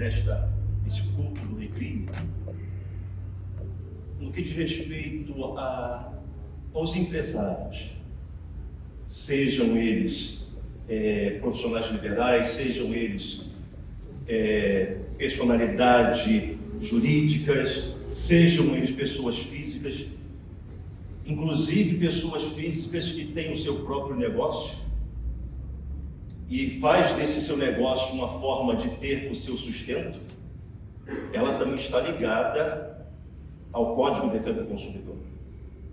esse culto do Recrio, no que diz respeito aos empresários, sejam eles profissionais liberais, sejam eles personalidades jurídicas, sejam eles pessoas físicas, inclusive pessoas físicas que têm o seu próprio negócio e faz desse seu negócio uma forma de ter o seu sustento, ela também está ligada ao Código de Defesa do Consumidor.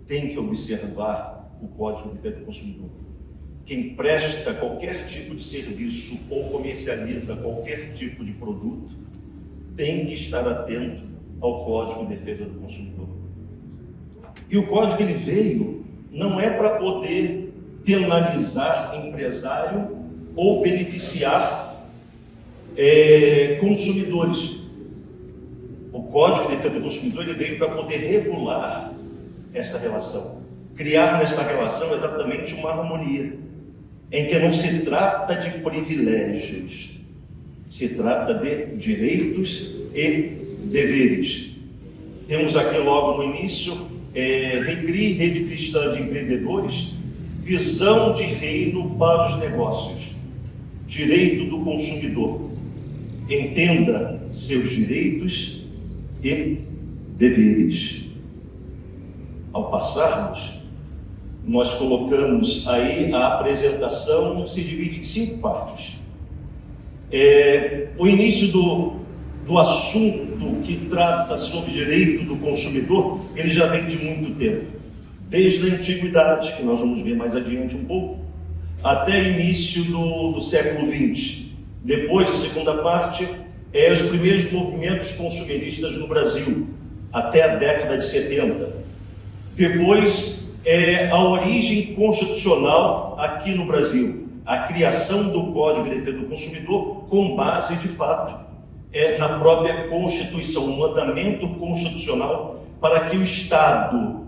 Tem que observar o Código de Defesa do Consumidor. Quem presta qualquer tipo de serviço ou comercializa qualquer tipo de produto tem que estar atento ao Código de Defesa do Consumidor. E o Código ele veio não é para poder penalizar empresário ou beneficiar consumidores. O Código de Defesa do Consumidor ele veio para poder regular essa relação, criar nessa relação exatamente uma harmonia, em que não se trata de privilégios, se trata de direitos e deveres. Temos aqui logo no início, Recri, Rede Cristã de Empreendedores, visão de reino para os negócios, direito do consumidor. Entenda seus direitos e deveres. Ao passarmos, nós colocamos aí a apresentação, se divide em 5 partes. O início do assunto que trata sobre direito do consumidor, ele já vem de muito tempo, desde a antiguidade, que nós vamos ver mais adiante um pouco, até início do século XX. Depois, a segunda parte, os primeiros movimentos consumeristas no Brasil, até a década de 70. Depois, a origem constitucional aqui no Brasil, a criação do Código de Defesa do Consumidor com base, de fato, na própria Constituição, um mandamento constitucional para que o Estado,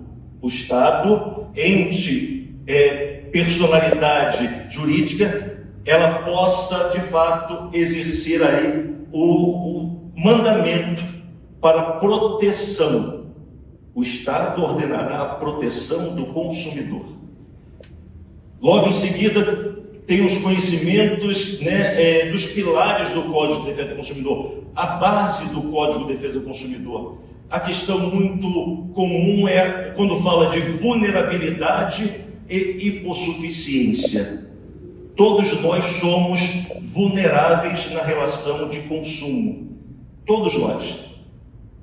ente, personalidade jurídica, ela possa, de fato, exercer aí o mandamento para proteção. O Estado ordenará a proteção do consumidor. Logo em seguida, tem os conhecimentos dos pilares do Código de Defesa do Consumidor, a base do Código de Defesa do Consumidor. A questão muito comum é quando fala de vulnerabilidade e hipossuficiência. Todos nós somos vulneráveis na relação de consumo. Todos nós.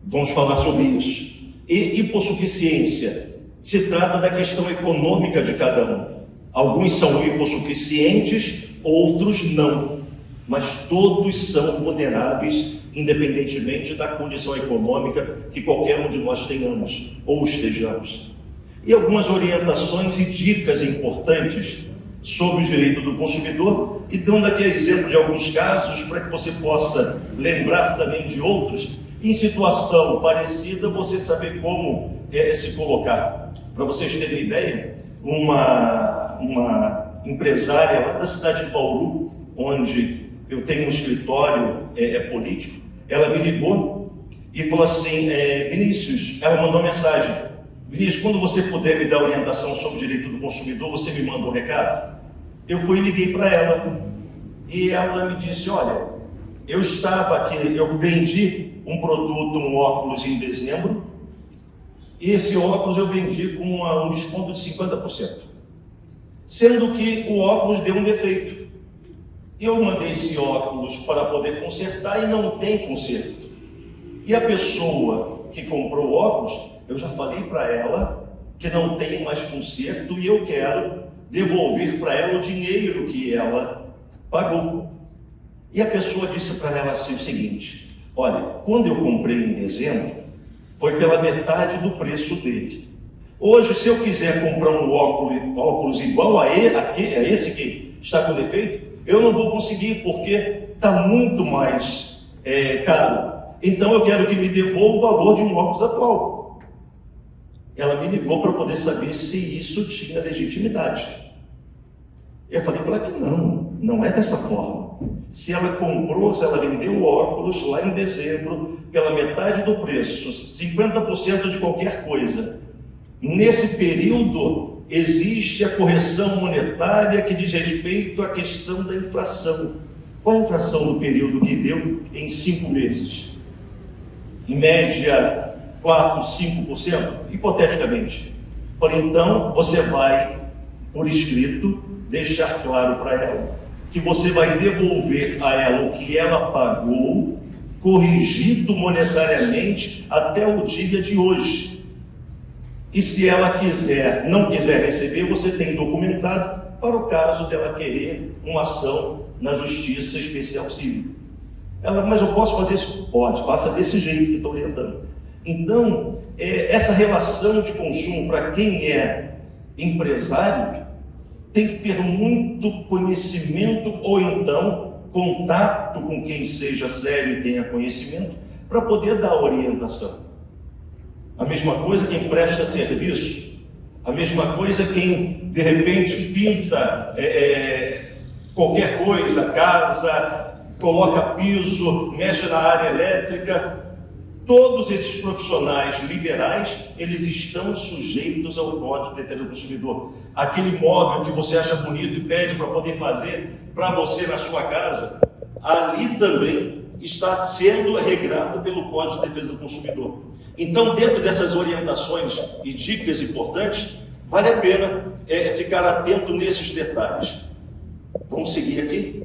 Vamos falar sobre isso. E hipossuficiência se trata da questão econômica de cada um. Alguns são hipossuficientes, outros não. Mas todos são vulneráveis, independentemente da condição econômica que qualquer um de nós tenhamos ou estejamos. E algumas orientações e dicas importantes sobre o direito do consumidor, e dando aqui exemplo de alguns casos para que você possa lembrar também de outros, em situação parecida, você saber como se colocar. Para vocês terem ideia, uma empresária lá da cidade de Bauru, onde eu tenho um escritório político, ela me ligou e falou assim, Vinícius, ela mandou mensagem, Vinícius, quando você puder me dar orientação sobre o direito do consumidor, você me manda um recado? Eu fui e liguei para ela, e ela me disse, olha, eu estava aqui, eu vendi um produto, um óculos em dezembro, e esse óculos eu vendi com um desconto de 50%, sendo que o óculos deu um defeito. Eu mandei esse óculos para poder consertar e não tem conserto. E a pessoa que comprou o óculos, eu já falei para ela que não tem mais conserto e eu quero devolver para ela o dinheiro que ela pagou. E a pessoa disse para ela assim o seguinte, olha, quando eu comprei em dezembro, foi pela metade do preço dele. Hoje, se eu quiser comprar um óculos igual a esse que está com defeito, eu não vou conseguir, porque está muito mais caro. Então eu quero que me devolva o valor de um óculos atual. Ela me ligou para poder saber se isso tinha legitimidade. Eu falei para ela que não é dessa forma. normal. Se ela comprou, se ela vendeu o óculos lá em dezembro, pela metade do preço, 50% de qualquer coisa, nesse período existe a correção monetária que diz respeito à questão da inflação. Qual a inflação do período que deu em 5 meses? Em média, 4%, 5%? Hipoteticamente. Falei, então, você vai, por escrito, deixar claro para ela que você vai devolver a ela o que ela pagou, corrigido monetariamente até o dia de hoje. E se ela não quiser receber, você tem documentado para o caso dela querer uma ação na Justiça Especial Civil. Ela, mas eu posso fazer isso? Pode, faça desse jeito que estou orientando. Então, essa relação de consumo, para quem é empresário, tem que ter muito conhecimento, ou então contato com quem seja sério e tenha conhecimento, para poder dar orientação. A mesma coisa quem presta serviço, a mesma coisa quem de repente pinta qualquer coisa, casa, coloca piso, mexe na área elétrica. Todos esses profissionais liberais, eles estão sujeitos ao Código de Defesa do Consumidor. Aquele móvel que você acha bonito e pede para poder fazer para você na sua casa, ali também está sendo regrado pelo Código de Defesa do Consumidor. Então, dentro dessas orientações e dicas importantes, vale a pena ficar atento nesses detalhes. Vamos seguir aqui?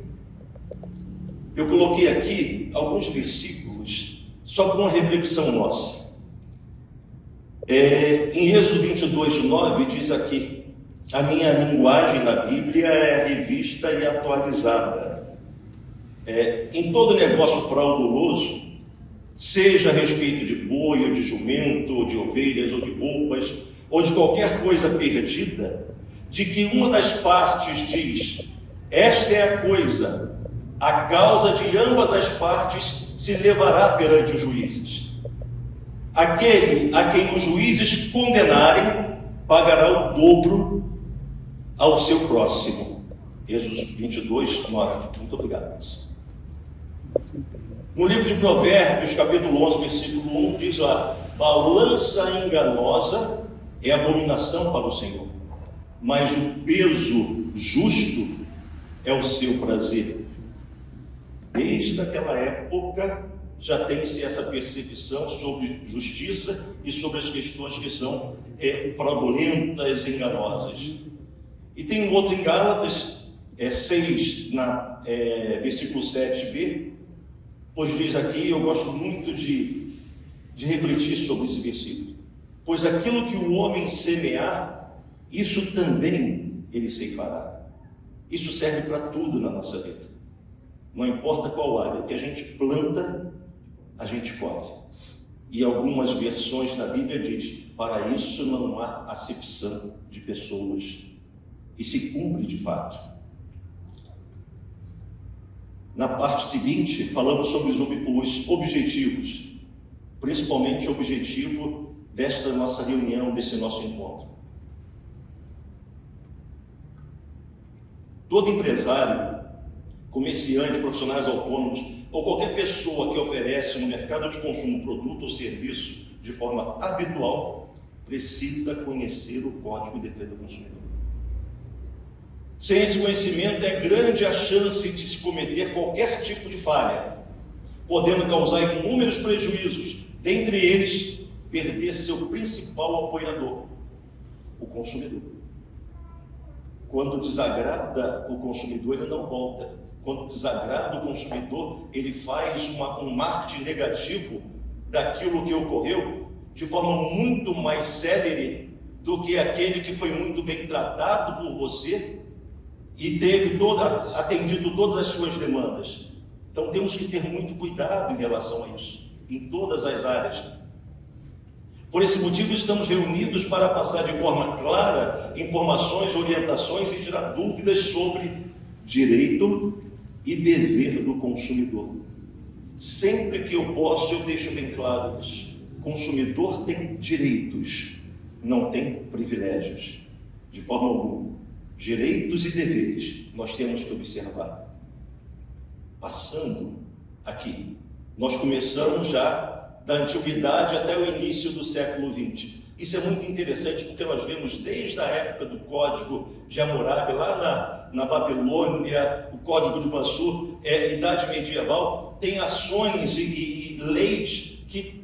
Eu coloquei aqui alguns versículos só para uma reflexão nossa. Em Êxodo 22:9 diz aqui: a minha linguagem na Bíblia é revista e atualizada. Em todo negócio frauduloso, seja a respeito de boi, ou de jumento, ou de ovelhas, ou de roupas, ou de qualquer coisa perdida, de que uma das partes diz: esta é a coisa, a causa de ambas as partes se levará perante os juízes. Aquele a quem os juízes condenarem pagará o dobro ao seu próximo. Êxodo 22:9. Muito obrigado. No livro de Provérbios, capítulo 11, versículo 1, diz lá: balança enganosa é abominação para o Senhor, mas o peso justo é o seu prazer. Desde aquela época já tem-se essa percepção sobre justiça e sobre as questões que são fraudulentas e enganosas. E tem um outro em Gálatas 6, versículo 7b, pois diz aqui, eu gosto muito de refletir sobre esse versículo: pois aquilo que o homem semear, isso também ele ceifará. Isso serve para tudo na nossa vida. Não importa qual área, o que a gente planta, a gente colhe. E algumas versões da Bíblia diz: para isso não há acepção de pessoas. E se cumpre de fato. Na parte seguinte, falamos sobre os objetivos, principalmente o objetivo desta nossa reunião, desse nosso encontro. Todo empresário, comerciante, profissionais autônomos ou qualquer pessoa que oferece no mercado de consumo produto ou serviço de forma habitual precisa conhecer o Código de Defesa do Consumidor. Sem esse conhecimento é grande a chance de se cometer qualquer tipo de falha, podendo causar inúmeros prejuízos, dentre eles perder seu principal apoiador, o consumidor. Quando desagrada o consumidor, ele não volta. Quando desagrada o consumidor, ele faz um marketing negativo daquilo que ocorreu de forma muito mais célere do que aquele que foi muito bem tratado por você e teve atendido todas as suas demandas. Então temos que ter muito cuidado em relação a isso, em todas as áreas. Por esse motivo estamos reunidos para passar de forma clara informações, orientações e tirar dúvidas sobre direito e dever do consumidor. Sempre que eu posso, eu deixo bem claro isso. O consumidor tem direitos, não tem privilégios, de forma alguma. Direitos e deveres nós temos que observar. passando aqui. Nós começamos já da antiguidade até o início do século XX. Isso é muito interessante porque nós vemos desde a época do Código de Hammurabi, lá na Babilônia, o Código de Mansur, Idade Medieval, tem ações e leis que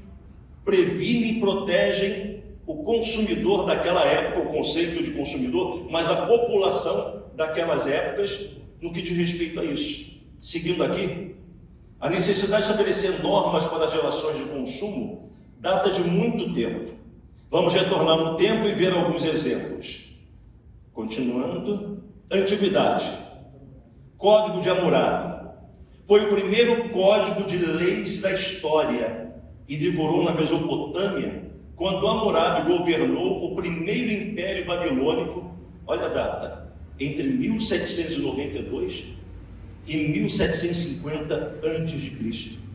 previnem e protegem o consumidor daquela época, o conceito de consumidor, mas a população daquelas épocas no que diz respeito a isso. Seguindo aqui, a necessidade de estabelecer normas para as relações de consumo data de muito tempo. Vamos retornar no tempo e ver alguns exemplos. Continuando, Antiguidade. Código de Hammurabi. Foi o primeiro código de leis da história e vigorou na Mesopotâmia quando Hammurabi governou o primeiro império babilônico, olha a data, entre 1792 e 1750 a.C.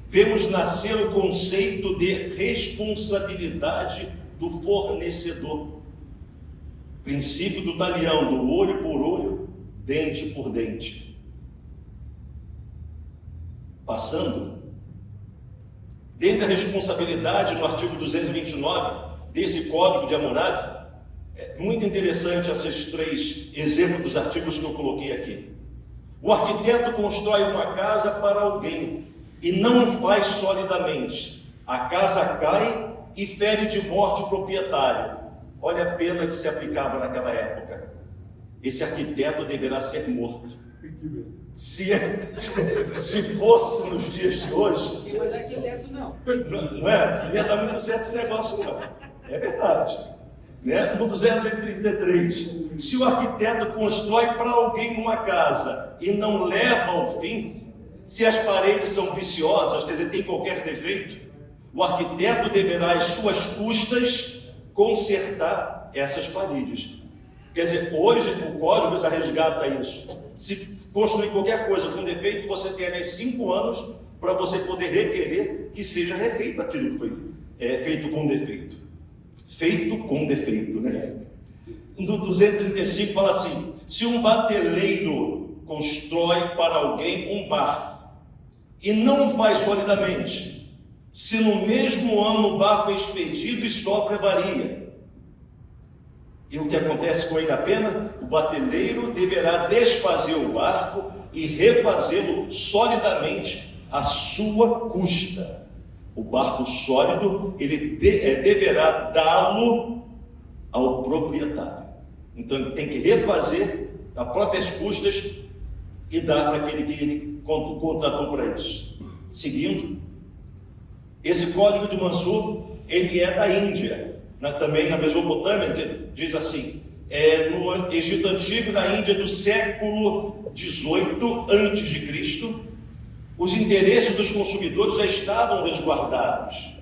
Vemos nascer o conceito de responsabilidade do fornecedor. Princípio do talião, do olho por olho, dente por dente. Passando, dentre a responsabilidade no artigo 229 desse Código de Hammurabi, é muito interessante esses 3 exemplos dos artigos que eu coloquei aqui. O arquiteto constrói uma casa para alguém e não o faz solidamente. A casa cai e fere de morte o proprietário. Olha a pena que se aplicava naquela época. Esse arquiteto deverá ser morto. Se fosse nos dias de hoje... Mas arquiteto não. Não é? Não ia dar muito certo esse negócio, não. É verdade. Né? No 233, se o arquiteto constrói para alguém uma casa e não leva ao fim, se as paredes são viciosas, quer dizer, tem qualquer defeito, o arquiteto deverá, às suas custas, consertar essas paredes. Quer dizer, hoje o código já resgata isso. Se construir qualquer coisa com defeito, você tem ali 5 anos para você poder requerer que seja refeito aquilo que foi feito com defeito. Feito com defeito, né? No 235 fala assim: se um bateleiro constrói para alguém um barco e não o faz solidamente, se no mesmo ano o barco é expedido e sofre avaria, e o que acontece com ele apenas? O bateleiro deverá desfazer o barco e refazê-lo solidamente à sua custa. O barco sólido, ele deverá dá-lo ao proprietário. Então ele tem que refazer a próprias custas e dar para aquele que ele contratou para isso. Seguindo, esse Código de Mansur, ele é da Índia, também na Mesopotâmia, diz assim, no Egito Antigo, na Índia do século XVIII a.C., os interesses dos consumidores já estavam resguardados.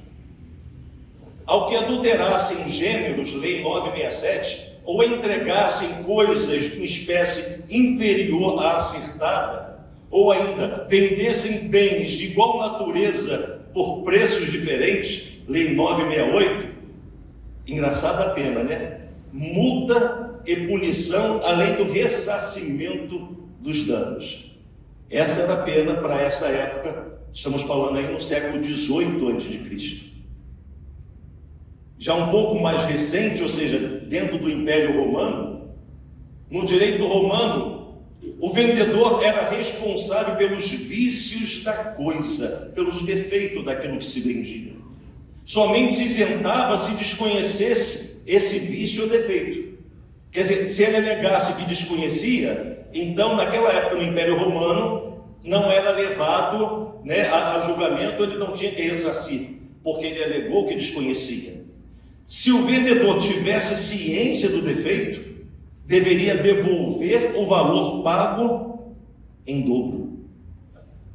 Ao que adulterassem gêneros, Lei 967, ou entregassem coisas em espécie inferior à acertada, ou ainda vendessem bens de igual natureza por preços diferentes, Lei 968, engraçada a pena, né? Multa e punição, além do ressarcimento dos danos. Essa era a pena para essa época, estamos falando aí no século XVIII a.C. Já um pouco mais recente, ou seja, dentro do Império Romano, no direito romano, o vendedor era responsável pelos vícios da coisa, pelos defeitos daquilo que se vendia. Somente se isentava se desconhecesse esse vício ou defeito. Quer dizer, se ele alegasse que desconhecia, então naquela época no Império Romano não era levado, né, a julgamento, ele não tinha que ressarcir, porque ele alegou que desconhecia. Se o vendedor tivesse ciência do defeito, deveria devolver o valor pago em dobro.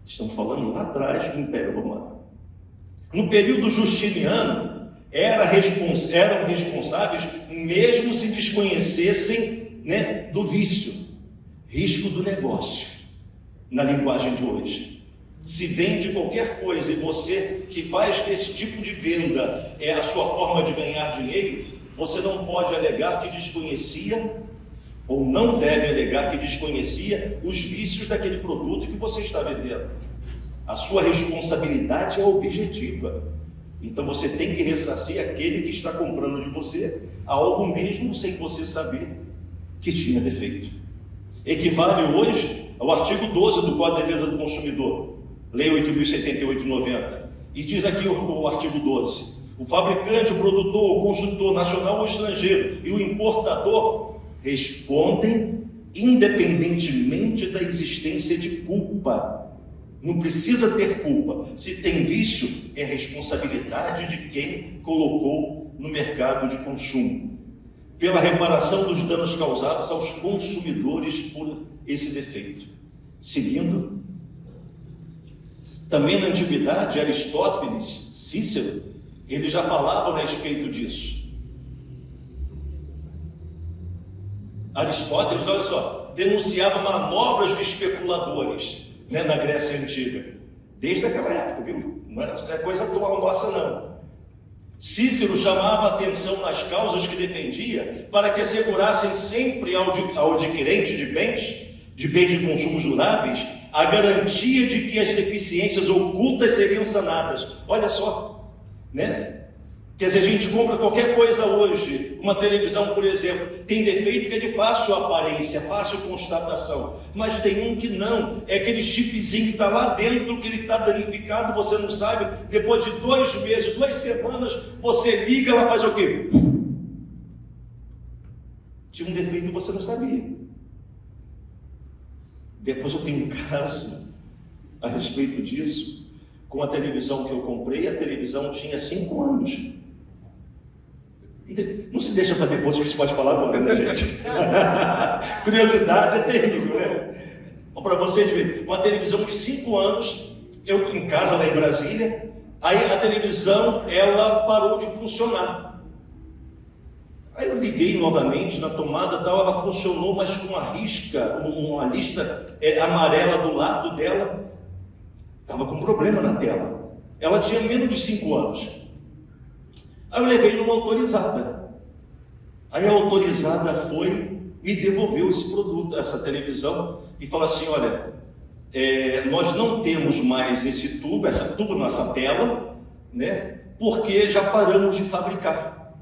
Estamos falando lá atrás do Império Romano. No período justiniano, eram responsáveis mesmo se desconhecessem, né, do vício, risco do negócio, na linguagem de hoje. Se vende qualquer coisa e você que faz esse tipo de venda é a sua forma de ganhar dinheiro, você não pode alegar que desconhecia ou não deve alegar que desconhecia os vícios daquele produto que você está vendendo. A sua responsabilidade é objetiva. Então você tem que ressarcir aquele que está comprando de você algo mesmo sem você saber que tinha defeito. Equivale hoje ao artigo 12 do Código de Defesa do Consumidor, Lei 8.078/90, e diz aqui o artigo 12: o fabricante, o produtor, o construtor nacional ou estrangeiro e o importador respondem independentemente da existência de culpa. Não precisa ter culpa. Se tem vício, é responsabilidade de quem colocou no mercado de consumo, pela reparação dos danos causados aos consumidores por esse defeito. Seguindo, também na antiguidade, Aristóteles, Cícero, eles já falavam a respeito disso. Aristóteles, olha só, denunciava manobras de especuladores, né, na Grécia Antiga, desde aquela época, viu? Não é coisa atual nossa, não. Cícero chamava a atenção nas causas que defendia para que assegurassem sempre ao adquirente de bens de consumo duráveis a garantia de que as deficiências ocultas seriam sanadas. Olha só, né? Quer dizer, a gente compra qualquer coisa hoje, uma televisão, por exemplo, tem defeito que é de fácil aparência, fácil constatação, mas tem um que não, é aquele chipzinho que está lá dentro, que ele está danificado, você não sabe, depois de 2 meses, 2 semanas, você liga, ela faz o quê? Tinha um defeito que você não sabia. Depois eu tenho um caso a respeito disso, com a televisão que eu comprei. A televisão tinha 5 anos. Não se deixa para depois, que se pode falar agora, né, gente? Curiosidade é terrível, né? Para vocês verem, uma televisão de 5 anos, eu em casa lá em Brasília, aí a televisão, ela parou de funcionar. Aí eu liguei novamente na tomada, tal, ela funcionou, mas com uma lista amarela do lado dela, estava com problema na tela. Ela tinha menos de 5 anos. Aí eu levei numa autorizada. Aí a autorizada foi, me devolveu esse produto, essa televisão, e falou assim: olha, nós não temos mais esse tubo, essa tela, né? Porque já paramos de fabricar.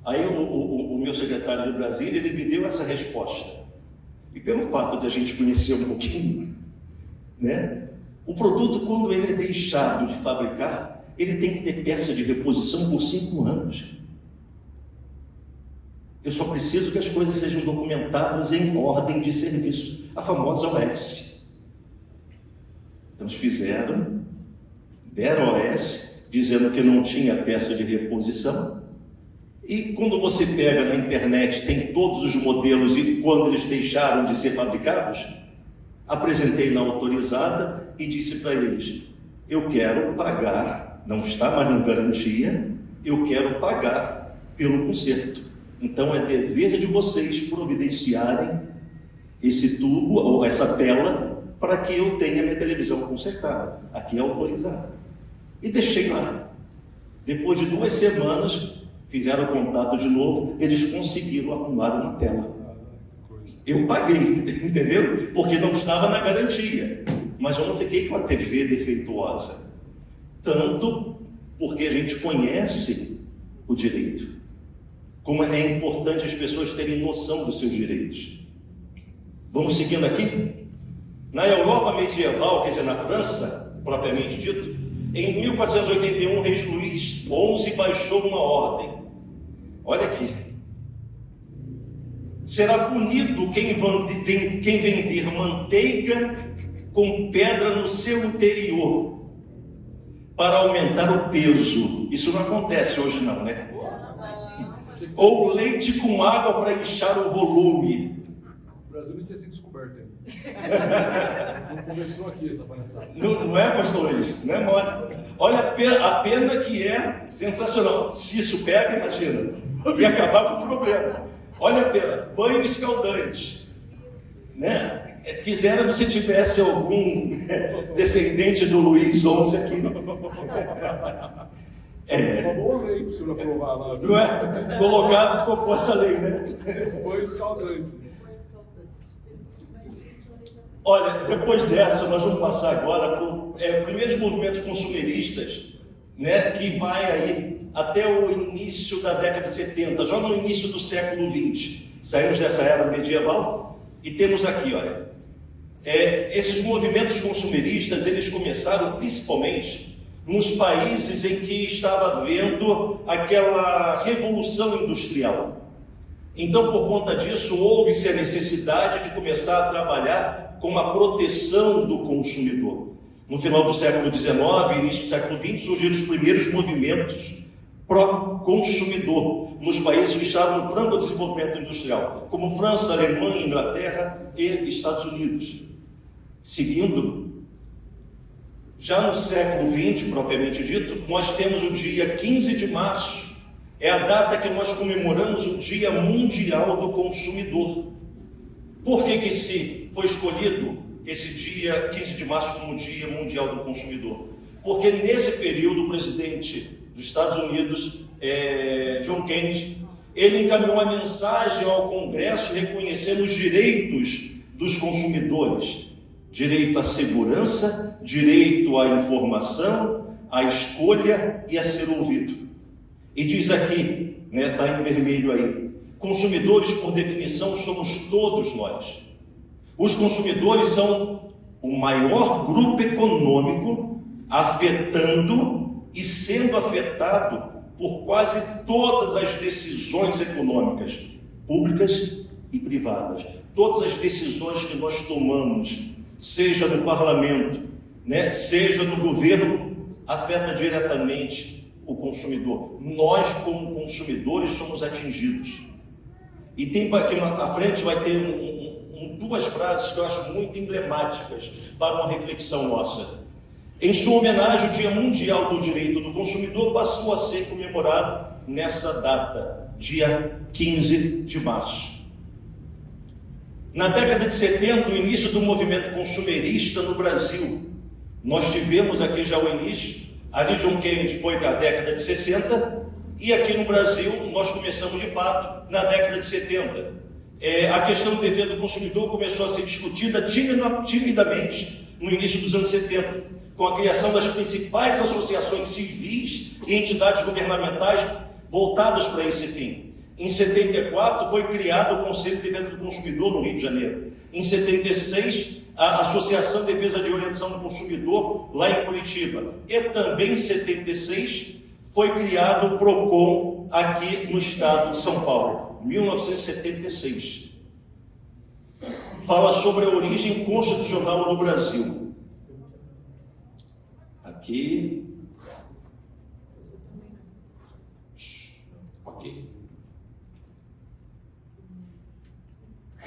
Aí o meu secretário de Brasília, ele me deu essa resposta. E pelo fato de a gente conhecer um pouquinho, né? O produto, quando ele é deixado de fabricar, ele tem que ter peça de reposição por 5 anos. Eu só preciso que as coisas sejam documentadas em ordem de serviço, a famosa OS. Então eles fizeram, deram OS, dizendo que não tinha peça de reposição. E quando você pega na internet, tem todos os modelos e quando eles deixaram de ser fabricados, apresentei na autorizada e disse para eles: eu quero pagar, não está mais na garantia, eu quero pagar pelo conserto. Então é dever de vocês providenciarem esse tubo ou essa tela para que eu tenha minha televisão consertada. Aqui é autorizado. E deixei lá. Depois de 2 semanas, fizeram contato de novo, eles conseguiram arrumar uma tela. Eu paguei, entendeu? Porque não estava na garantia. Mas eu não fiquei com a TV defeituosa. Tanto porque a gente conhece o direito. Como é importante as pessoas terem noção dos seus direitos. Vamos seguindo aqui? Na Europa medieval, quer dizer, na França, propriamente dito, em 1481, o rei Luís XI baixou uma ordem. Olha aqui. Será punido quem vender manteiga com pedra no seu interior para aumentar o peso. Isso não acontece hoje não, né? Ou leite com água para inchar o volume. O Brasil não tinha sido descoberto ainda. Não começou aqui essa palhaçada. Não é, pastor Luiz? Não é mole. Olha a pena que é sensacional. Se isso pega, imagina, ia acabar com o problema. Olha a pena, banho escaldante, né? Quisera se tivesse algum descendente do Luís XI aqui. Uma boa lei para você aprovar lá. Não é? Colocar, propor essa lei, né? Foi escaldante. Olha, depois dessa, nós vamos passar agora para os primeiros movimentos consumeristas, né, que vai aí até o início da década de 70, já no início do século XX. Saímos dessa era medieval e temos aqui, olha, esses movimentos consumeristas, eles começaram principalmente nos países em que estava havendo aquela revolução industrial. Então, por conta disso, houve-se a necessidade de começar a trabalhar com a proteção do consumidor. No final do século XIX e início do século XX, surgiram os primeiros movimentos pró-consumidor nos países que estavam no franco desenvolvimento industrial, como França, Alemanha, Inglaterra e Estados Unidos. Seguindo, já no século XX, propriamente dito, nós temos o dia 15 de março, é a data que nós comemoramos o Dia Mundial do Consumidor. Por que se foi escolhido esse dia 15 de março como o Dia Mundial do Consumidor? Porque nesse período o presidente dos Estados Unidos, John Kennedy, ele encaminhou uma mensagem ao Congresso reconhecendo os direitos dos consumidores: direito à segurança, direito à informação, à escolha e a ser ouvido. E diz aqui, está em vermelho aí, consumidores por definição somos todos nós. Os consumidores são o maior grupo econômico afetando e sendo afetado por quase todas as decisões econômicas, públicas e privadas. Todas as decisões que nós tomamos, seja no parlamento, seja no governo, afeta diretamente o consumidor. Nós, como consumidores, somos atingidos. E tem aqui à frente vai ter duas frases que eu acho muito emblemáticas para uma reflexão nossa. Em sua homenagem, o Dia Mundial do Direito do Consumidor passou a ser comemorado nessa data, dia 15 de março. Na década de 70, o início do movimento consumerista no Brasil. Nós tivemos aqui já o início, ali John Kennedy foi da década de 60, e aqui no Brasil nós começamos de fato na década de 70. A questão do defesa do consumidor começou a ser discutida timidamente no início dos anos 70, com a criação das principais associações civis e entidades governamentais voltadas para esse fim. Em 74 foi criado o Conselho de Defesa do Consumidor no Rio de Janeiro. Em 76, a Associação de Defesa de Orientação do Consumidor lá em Curitiba. E também em 76 foi criado o PROCON aqui no estado de São Paulo, 1976. Fala sobre a origem constitucional do Brasil. Aqui. Ok.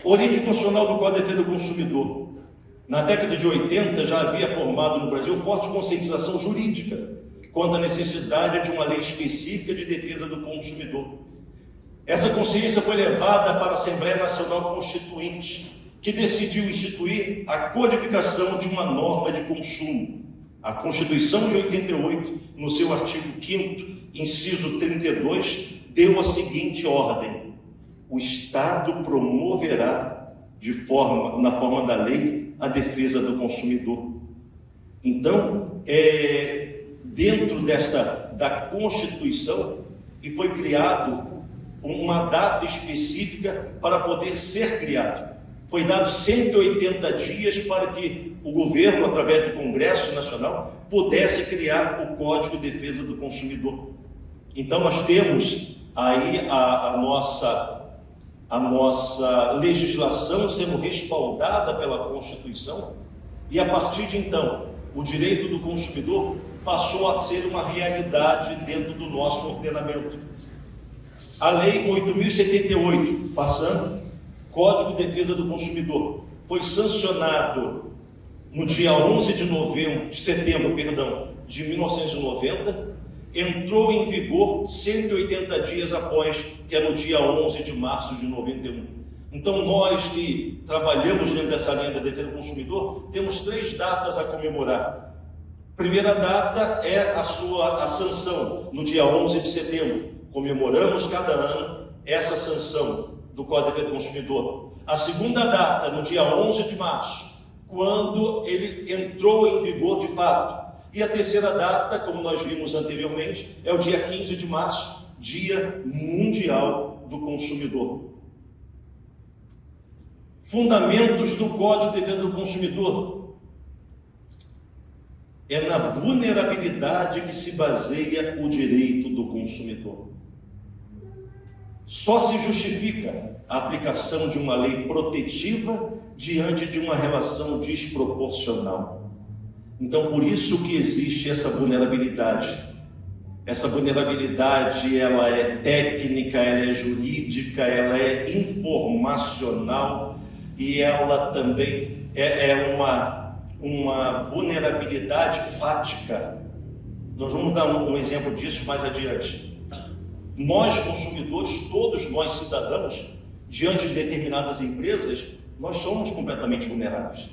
Origem constitucional do Código de Defesa do Consumidor. Na década de 80 já havia formado no Brasil forte conscientização jurídica quanto à necessidade de uma lei específica de defesa do consumidor. Essa consciência foi levada para a Assembleia Nacional Constituinte, que decidiu instituir a codificação de uma norma de consumo. A Constituição de 88, no seu artigo 5º, inciso 32, deu a seguinte ordem: o Estado promoverá na forma da lei a defesa do consumidor. Então, dentro da Constituição, e foi criado uma data específica para poder ser criado. Foi dado 180 dias para que o governo, através do Congresso Nacional, pudesse criar o Código de Defesa do Consumidor. Então nós temos aí a nossa legislação sendo respaldada pela Constituição, e a partir de então, o direito do consumidor passou a ser uma realidade dentro do nosso ordenamento. A Lei 8.078, passando, Código de Defesa do Consumidor, foi sancionado no dia 11 de setembro de 1990, entrou em vigor 180 dias após, que é no dia 11 de março de 91. Então nós que trabalhamos dentro dessa linha da defesa do consumidor, temos 3 datas a comemorar. Primeira data é a sanção, no dia 11 de setembro. Comemoramos cada ano essa sanção do Código de Defesa do Consumidor. A segunda data, no dia 11 de março, quando ele entrou em vigor de fato. E a terceira data, como nós vimos anteriormente, é o dia 15 de março, Dia Mundial do Consumidor. Fundamentos do Código de Defesa do Consumidor. É na vulnerabilidade que se baseia o direito do consumidor. Só se justifica a aplicação de uma lei protetiva diante de uma relação desproporcional. Então, por isso que existe essa vulnerabilidade. Essa vulnerabilidade, ela é técnica, ela é jurídica, ela é informacional e ela também é uma vulnerabilidade fática. Nós vamos dar um exemplo disso mais adiante. Nós, consumidores, todos nós, cidadãos, diante de determinadas empresas, nós somos completamente vulneráveis,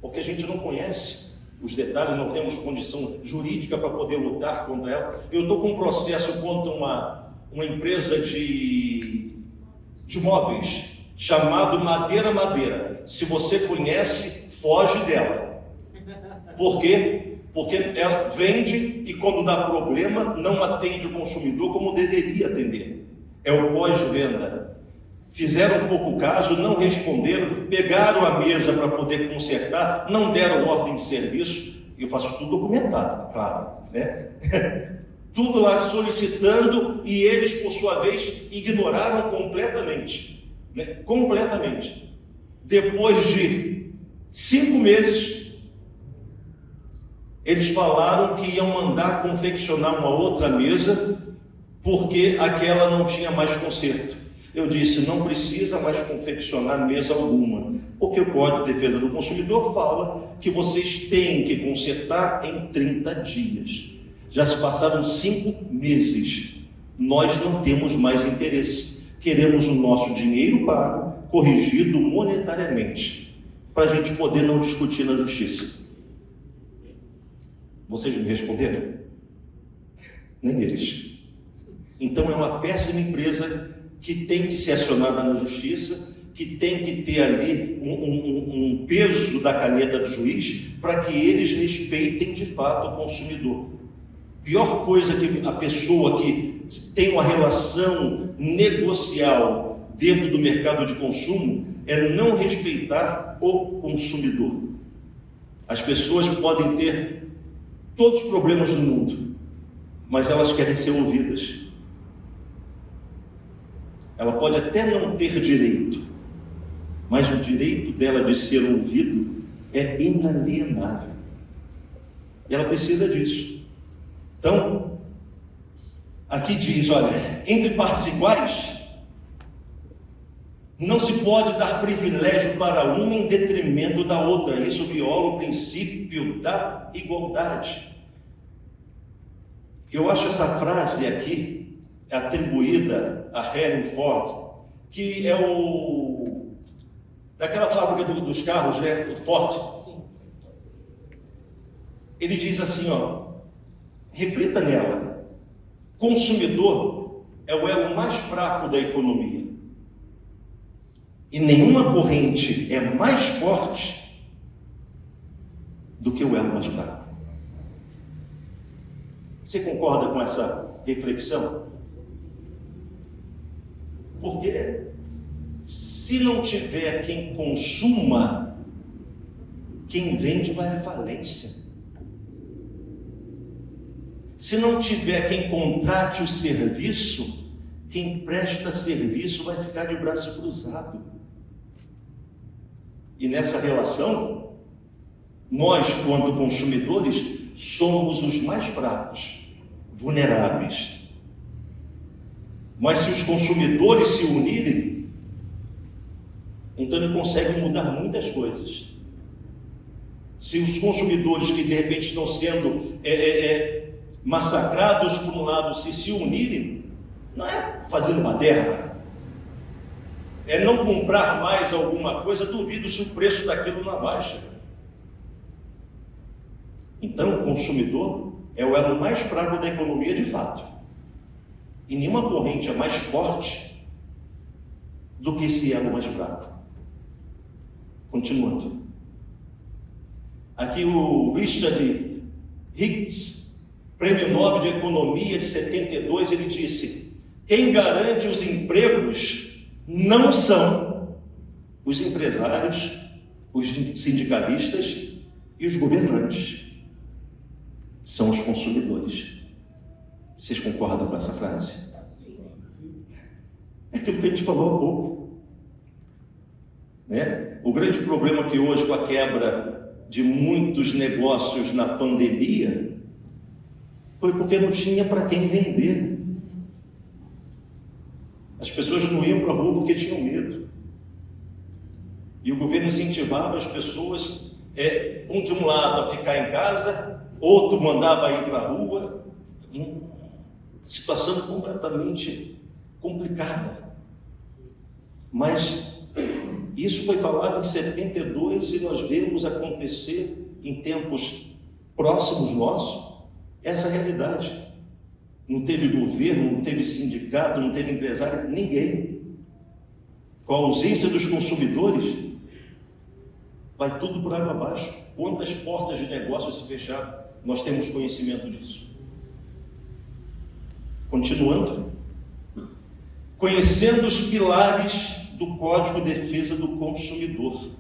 porque a gente não conhece os detalhes, não temos condição jurídica para poder lutar contra ela. Eu estou com um processo contra uma empresa de móveis, chamado Madeira. Se você conhece, foge dela. Por quê? Porque ela vende e quando dá problema, não atende o consumidor como deveria atender. É o pós-venda. Fizeram pouco caso, não responderam, pegaram a mesa para poder consertar, não deram ordem de serviço. Eu faço tudo documentado, claro, né? Tudo lá solicitando e eles, por sua vez, ignoraram completamente, né? Completamente. Depois de 5 meses, eles falaram que iam mandar confeccionar uma outra mesa porque aquela não tinha mais conserto. Eu disse, não precisa mais confeccionar mesa alguma, porque o Código de Defesa do Consumidor fala que vocês têm que consertar em 30 dias. Já se passaram 5 meses. Nós não temos mais interesse. Queremos o nosso dinheiro pago, corrigido monetariamente, para a gente poder não discutir na justiça. Vocês me responderam? Nem eles. Então é uma péssima empresa que tem que ser acionada na justiça, que tem que ter ali um peso da caneta do juiz para que eles respeitem de fato o consumidor. Pior coisa que a pessoa que tem uma relação negocial dentro do mercado de consumo é não respeitar o consumidor. As pessoas podem ter todos os problemas do mundo, mas elas querem ser ouvidas. Ela pode até não ter direito, mas o direito dela de ser ouvido é inalienável. E ela precisa disso. Então, aqui diz, olha, entre partes iguais, não se pode dar privilégio para uma em detrimento da outra. Isso viola o princípio da igualdade. Eu acho essa frase aqui atribuída a Henry Ford, que é daquela fábrica dos carros, né, o Ford. Sim. Ele diz assim, ó, reflita nela. Consumidor é o elo mais fraco da economia. E nenhuma corrente é mais forte do que o elo mais fraco. Você concorda com essa reflexão? Porque se não tiver quem consuma, quem vende vai à falência. Se não tiver quem contrate o serviço, quem presta serviço vai ficar de braço cruzado. E nessa relação, nós, quanto consumidores, somos os mais fracos, vulneráveis. Mas se os consumidores se unirem, então ele consegue mudar muitas coisas. Se os consumidores que de repente estão sendo massacrados por um lado se unirem, não é fazendo uma guerra, é não comprar mais alguma coisa, duvido se o preço daquilo não abaixa. Então, o consumidor é o elo mais fraco da economia de fato. E nenhuma corrente é mais forte do que esse elo mais fraco. Continuando. Aqui o Richard Hicks, Prêmio Nobel de Economia de 72, ele disse: quem garante os empregos não são os empresários, os sindicalistas e os governantes. São os consumidores. Vocês concordam com essa frase? É aquilo que a gente falou há pouco. Né? O grande problema que hoje, com a quebra de muitos negócios na pandemia, foi porque não tinha para quem vender. As pessoas não iam para a rua porque tinham medo. E o governo incentivava as pessoas, um de um lado a ficar em casa, outro mandava ir para a rua. Situação completamente complicada. Mas isso foi falado em 72 e nós vemos acontecer em tempos próximos nossos essa realidade. Não teve governo, não teve sindicato, não teve empresário, ninguém. Com a ausência dos consumidores, vai tudo por água abaixo. Quantas portas de negócio se fecharam? Nós temos conhecimento disso. Continuando. Conhecendo os pilares do Código de Defesa do Consumidor.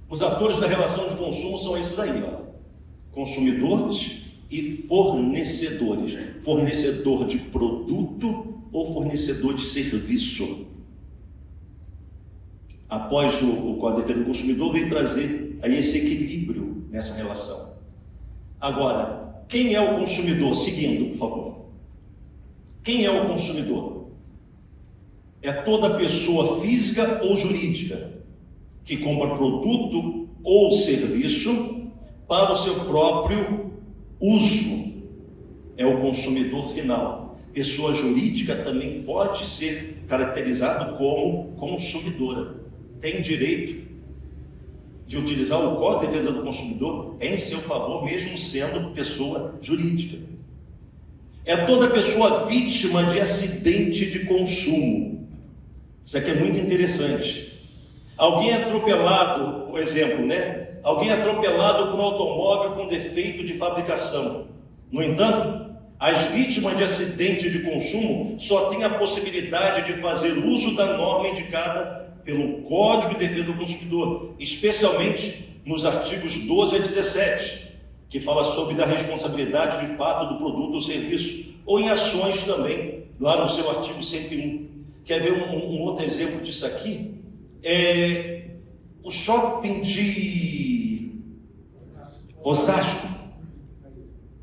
Os atores da relação de consumo são esses aí, ó. Consumidores e fornecedores. Fornecedor de produto ou fornecedor de serviço. Após o Código de Defesa do Consumidor, veio trazer aí esse equilíbrio nessa relação. Agora, quem é o consumidor? Seguindo, por favor. Quem é o consumidor? É toda pessoa física ou jurídica que compra produto ou serviço para o seu próprio uso. É o consumidor final. Pessoa jurídica também pode ser caracterizado como consumidora. Tem direito de utilizar o Código de Defesa do Consumidor em seu favor, mesmo sendo pessoa jurídica. É toda pessoa vítima de acidente de consumo. Isso aqui é muito interessante. Alguém atropelado, por exemplo, né? Alguém atropelado por um automóvel com defeito de fabricação. No entanto, as vítimas de acidente de consumo só têm a possibilidade de fazer uso da norma indicada pelo Código de Defesa do Consumidor, especialmente nos artigos 12 a 17, que fala sobre a responsabilidade de fato do produto ou serviço, ou em ações também, lá no seu artigo 101. Quer ver um outro exemplo disso aqui? O shopping de Osasco,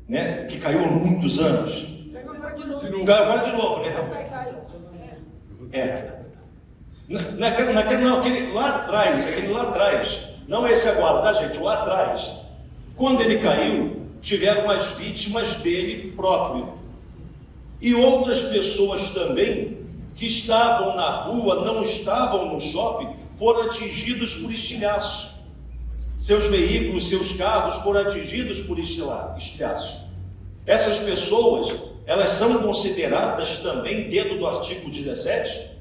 né? Que caiu há muitos anos. Agora de novo, né? Aquele lá atrás, não esse agora, tá, gente? Lá atrás, quando ele caiu, tiveram as vítimas dele próprio. E outras pessoas também, que estavam na rua, não estavam no shopping, foram atingidos por estilhaço. Seus veículos, seus carros foram atingidos por estilhaço. Essas pessoas, elas são consideradas também, dentro do artigo 17,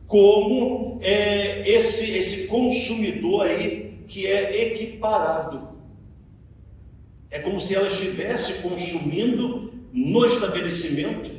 como esse consumidor aí que é equiparado. É como se ela estivesse consumindo no estabelecimento,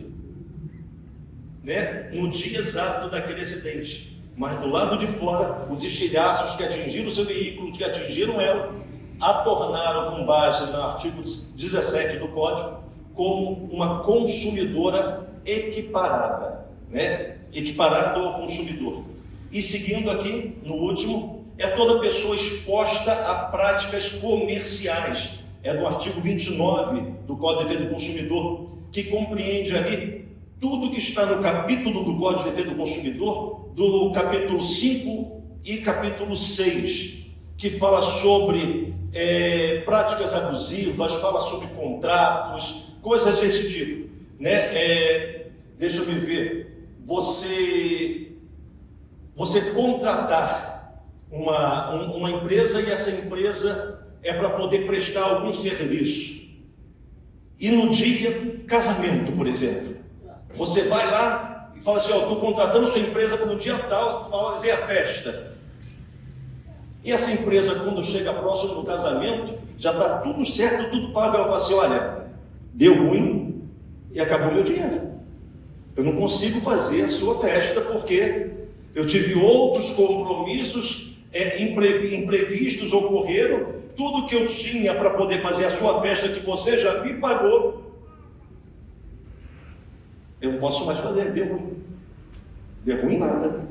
né, no dia exato daquele acidente. Mas do lado de fora, os estilhaços que atingiram o seu veículo, que atingiram ela, a tornaram, com base no artigo 17 do Código, como uma consumidora equiparada, né? Equiparado ao consumidor. E seguindo aqui, no último, é toda pessoa exposta a práticas comerciais. É do artigo 29 do Código de Defesa do Consumidor, que compreende ali tudo que está no capítulo do Código de Defesa do Consumidor, do capítulo 5 e capítulo 6, que fala sobre práticas abusivas, fala sobre contratos, coisas desse tipo, né? Deixa eu me ver. Você contratar uma empresa e essa empresa é para poder prestar algum serviço. E no dia, casamento, por exemplo, você vai lá e fala assim, ó, estou contratando sua empresa para no dia tal fazer a festa. E essa empresa, quando chega próximo do casamento, já está tudo certo, tudo pago. Ela fala assim, olha, deu ruim e acabou meu dinheiro. Eu não consigo fazer a sua festa porque eu tive outros compromissos imprevistos ocorreram. Tudo que eu tinha para poder fazer a sua festa que você já me pagou, eu não posso mais fazer, deu ruim. Deu ruim nada.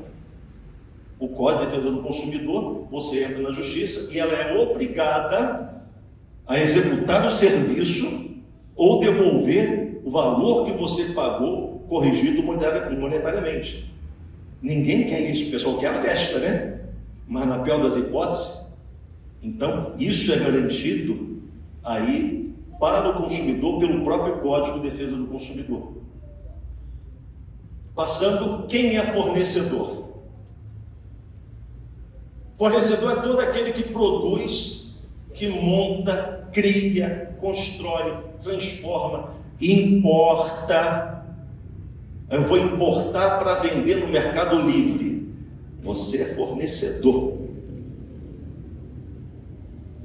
O Código de Defesa do Consumidor, você entra na justiça e ela é obrigada a executar o serviço ou devolver o valor que você pagou, corrigido monetariamente. Ninguém quer isso, o pessoal quer a festa, né? Mas na pior das hipóteses, então isso é garantido aí para o consumidor pelo próprio Código de Defesa do Consumidor. Passando, quem é fornecedor? Fornecedor é todo aquele que produz, que monta, cria, constrói, transforma, importa. Eu vou importar para vender no Mercado Livre. Você é fornecedor.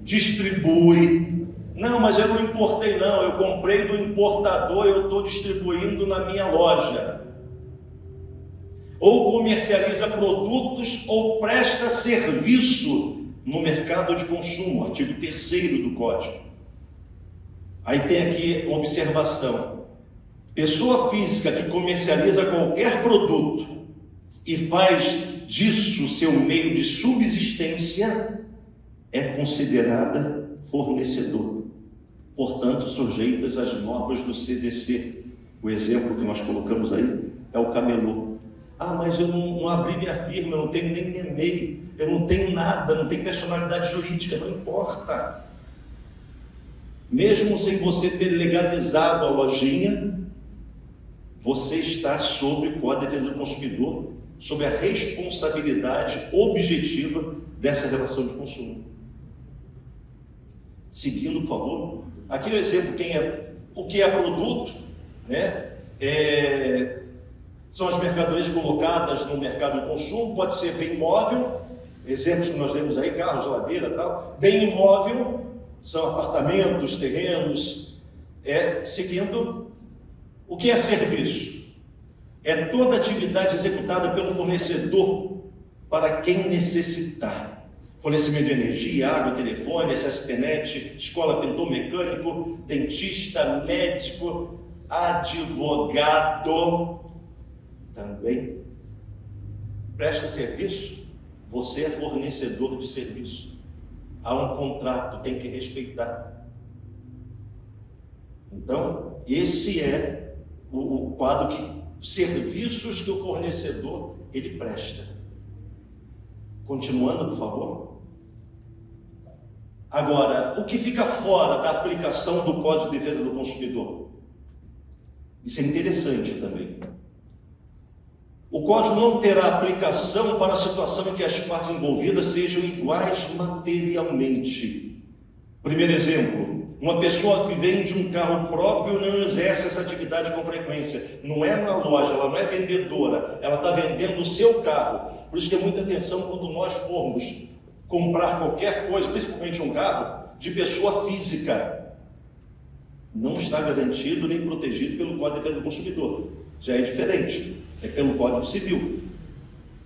Distribui. Não, mas eu não importei não, eu comprei do importador, eu estou distribuindo na minha loja. Ou comercializa produtos ou presta serviço no mercado de consumo, artigo 3º do Código. Aí tem aqui uma observação. Pessoa física que comercializa qualquer produto e faz disso seu meio de subsistência é considerada fornecedor. Portanto, sujeitas às normas do CDC. O exemplo que nós colocamos aí é o camelô. Ah, mas eu não abri minha firma, eu não tenho nem e-mail, eu não tenho nada, não tenho personalidade jurídica, não importa. Mesmo sem você ter legalizado a lojinha, você está sob o Código de Defesa do Consumidor, sob a responsabilidade objetiva dessa relação de consumo. Seguindo, por favor. Aqui o exemplo, o que é produto, né? São as mercadorias colocadas no mercado de consumo, pode ser bem imóvel, exemplos que nós temos aí, carro, geladeira e tal. Bem imóvel, são apartamentos, terrenos. Seguindo, o que é serviço? É toda atividade executada pelo fornecedor para quem necessitar. Fornecimento de energia, água, telefone, acesso à internet, escola, pintor, mecânico, dentista, médico, advogado. Também presta serviço, você é fornecedor de serviço. Há um contrato, tem que respeitar. Então, esse é o quadro que serviços que o fornecedor ele presta. Continuando, por favor. Agora, o que fica fora da aplicação do Código de Defesa do Consumidor? Isso é interessante também. O Código não terá aplicação para a situação em que as partes envolvidas sejam iguais materialmente. Primeiro exemplo, uma pessoa que vende um carro próprio não exerce essa atividade com frequência. Não é na loja, ela não é vendedora, ela está vendendo o seu carro. Por isso que é muita atenção quando nós formos comprar qualquer coisa, principalmente um carro, de pessoa física. Não está garantido nem protegido pelo Código de Defesa do Consumidor. Já é diferente. É pelo Código Civil.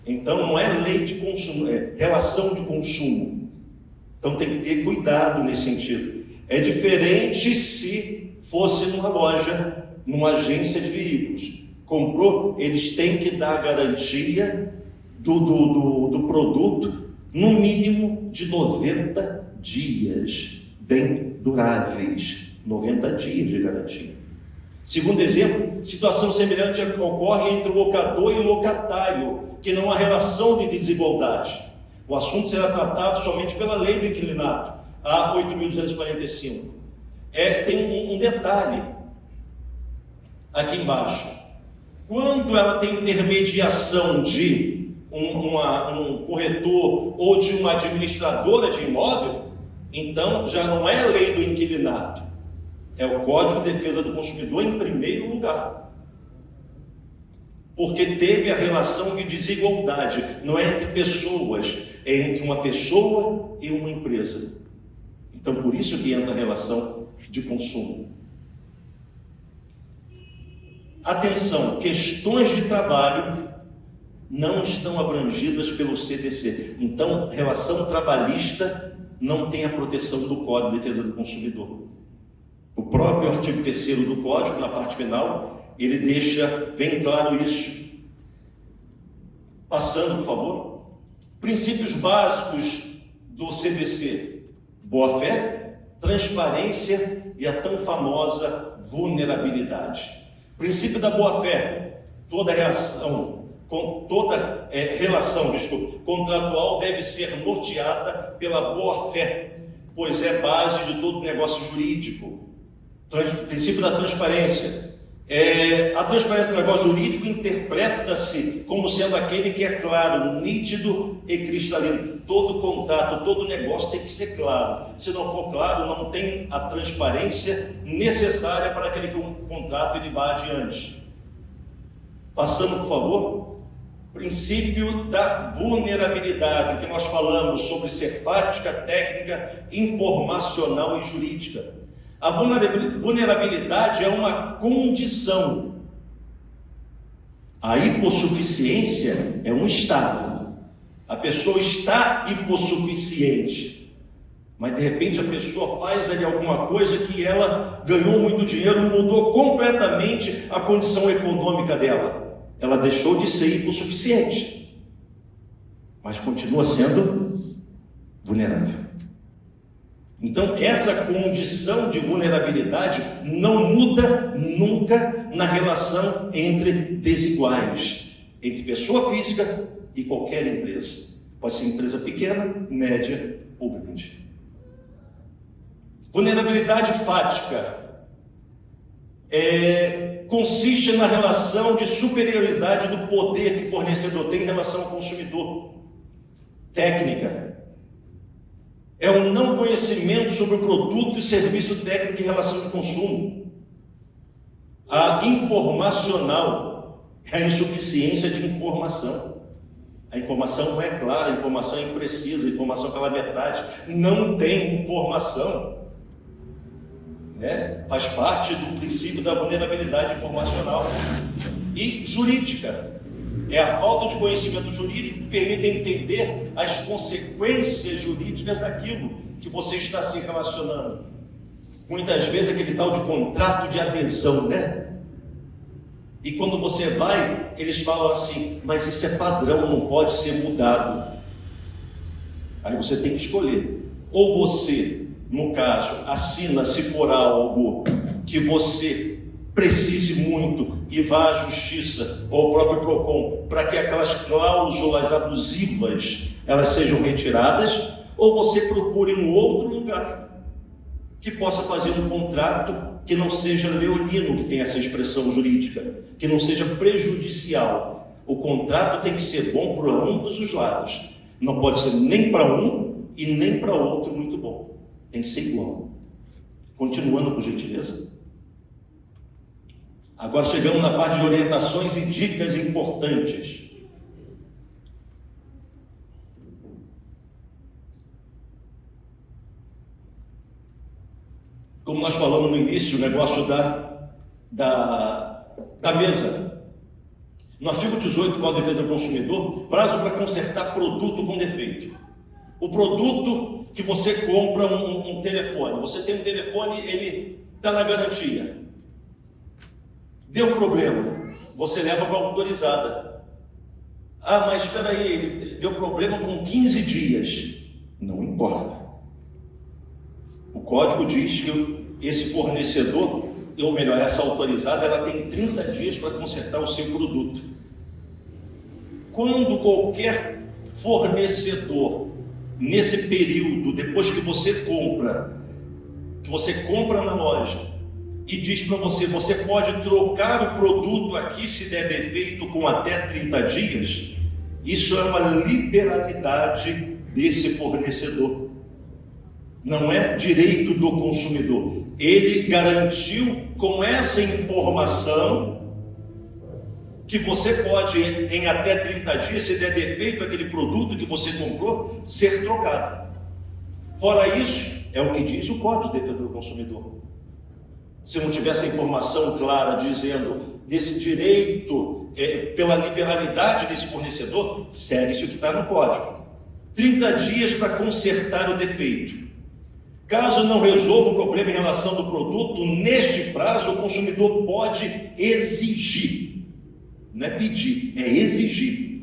Então não é lei de consumo, é relação de consumo. Então tem que ter cuidado nesse sentido. É diferente se fosse numa loja, numa agência de veículos. Comprou, eles têm que dar garantia do produto no mínimo de 90 dias, bem duráveis. 90 dias de garantia. Segundo exemplo, situação semelhante ocorre entre o locador e o locatário, que não há relação de desigualdade. O assunto será tratado somente pela lei do inquilinato, a 8.245. Tem um detalhe aqui embaixo. Quando ela tem intermediação de um corretor ou de uma administradora de imóvel, então já não é a lei do inquilinato, é o Código de Defesa do Consumidor em primeiro lugar. Porque teve a relação de desigualdade, não é entre pessoas, é entre uma pessoa e uma empresa. Então, por isso que entra a relação de consumo. Atenção, questões de trabalho não estão abrangidas pelo CDC. Então, relação trabalhista não tem a proteção do Código de Defesa do Consumidor. O próprio artigo 3º do Código, na parte final, ele deixa bem claro isso. Passando, por favor. Princípios básicos do CDC: boa-fé, transparência e a tão famosa vulnerabilidade. Princípio da boa-fé: toda relação contratual deve ser norteada pela boa-fé, pois é base de todo negócio jurídico. Princípio da transparência: a transparência do negócio jurídico interpreta-se como sendo aquele que é claro, nítido e cristalino. Todo contrato, todo negócio tem que ser claro. Se não for claro, não tem a transparência necessária para aquele que um contrato ele vá adiante. Passando, por favor. Princípio da vulnerabilidade, o que nós falamos sobre ser fática, técnica, informacional e jurídica. A vulnerabilidade é uma condição. A hipossuficiência é um estado. A pessoa está hipossuficiente, mas de repente a pessoa faz ali alguma coisa que ela ganhou muito dinheiro, mudou completamente a condição econômica dela. Ela deixou de ser hipossuficiente, mas continua sendo vulnerável. Então, essa condição de vulnerabilidade não muda nunca na relação entre desiguais, entre pessoa física e qualquer empresa. Pode ser empresa pequena, média ou grande. Vulnerabilidade fática consiste na relação de superioridade do poder que o fornecedor tem em relação ao consumidor. Técnica é o não conhecimento sobre o produto e serviço técnico em relação de consumo. A informacional é a insuficiência de informação. A informação não é clara, a informação é imprecisa, a informação pela metade. Não tem informação. Faz parte do princípio da vulnerabilidade informacional. E jurídica é a falta de conhecimento jurídico que permite entender as consequências jurídicas daquilo que você está se relacionando. Muitas vezes aquele tal de contrato de adesão, E quando você vai, eles falam assim, mas isso é padrão, não pode ser mudado. Aí você tem que escolher. Ou você, no caso, assina se for algo que você precise muito e vá à justiça ou ao próprio PROCON para que aquelas cláusulas abusivas elas sejam retiradas, ou você procure um outro lugar que possa fazer um contrato que não seja leonino, que tem essa expressão jurídica, que não seja prejudicial. O contrato tem que ser bom para ambos os lados, não pode ser nem para um e nem para outro muito bom, tem que ser igual. Continuando, por gentileza. Agora chegamos na parte de orientações e dicas importantes. Como nós falamos no início, o negócio da mesa. No artigo 18 do Código de Defesa do Consumidor, prazo para consertar produto com defeito. O produto que você compra um telefone, você tem um telefone, ele está na garantia. Deu problema, você leva para a autorizada. Ah, mas espera aí, ele deu problema com 15 dias. Não importa. O código diz que esse fornecedor, ou melhor, essa autorizada, ela tem 30 dias para consertar o seu produto. Quando qualquer fornecedor, nesse período, depois que você compra na loja, e diz para você, você pode trocar o produto aqui se der defeito com até 30 dias, Isso é uma liberalidade desse fornecedor. Não é direito do consumidor. Ele garantiu com essa informação que você pode, em até 30 dias, se der defeito aquele produto que você comprou, ser trocado. Fora isso, é o que diz o Código de Defesa do Consumidor. Se não tivesse informação clara dizendo desse direito, pela liberalidade desse fornecedor, segue-se o que está no Código. 30 dias para consertar o defeito. Caso não resolva o problema em relação ao produto, neste prazo o consumidor pode exigir, não é pedir, é exigir,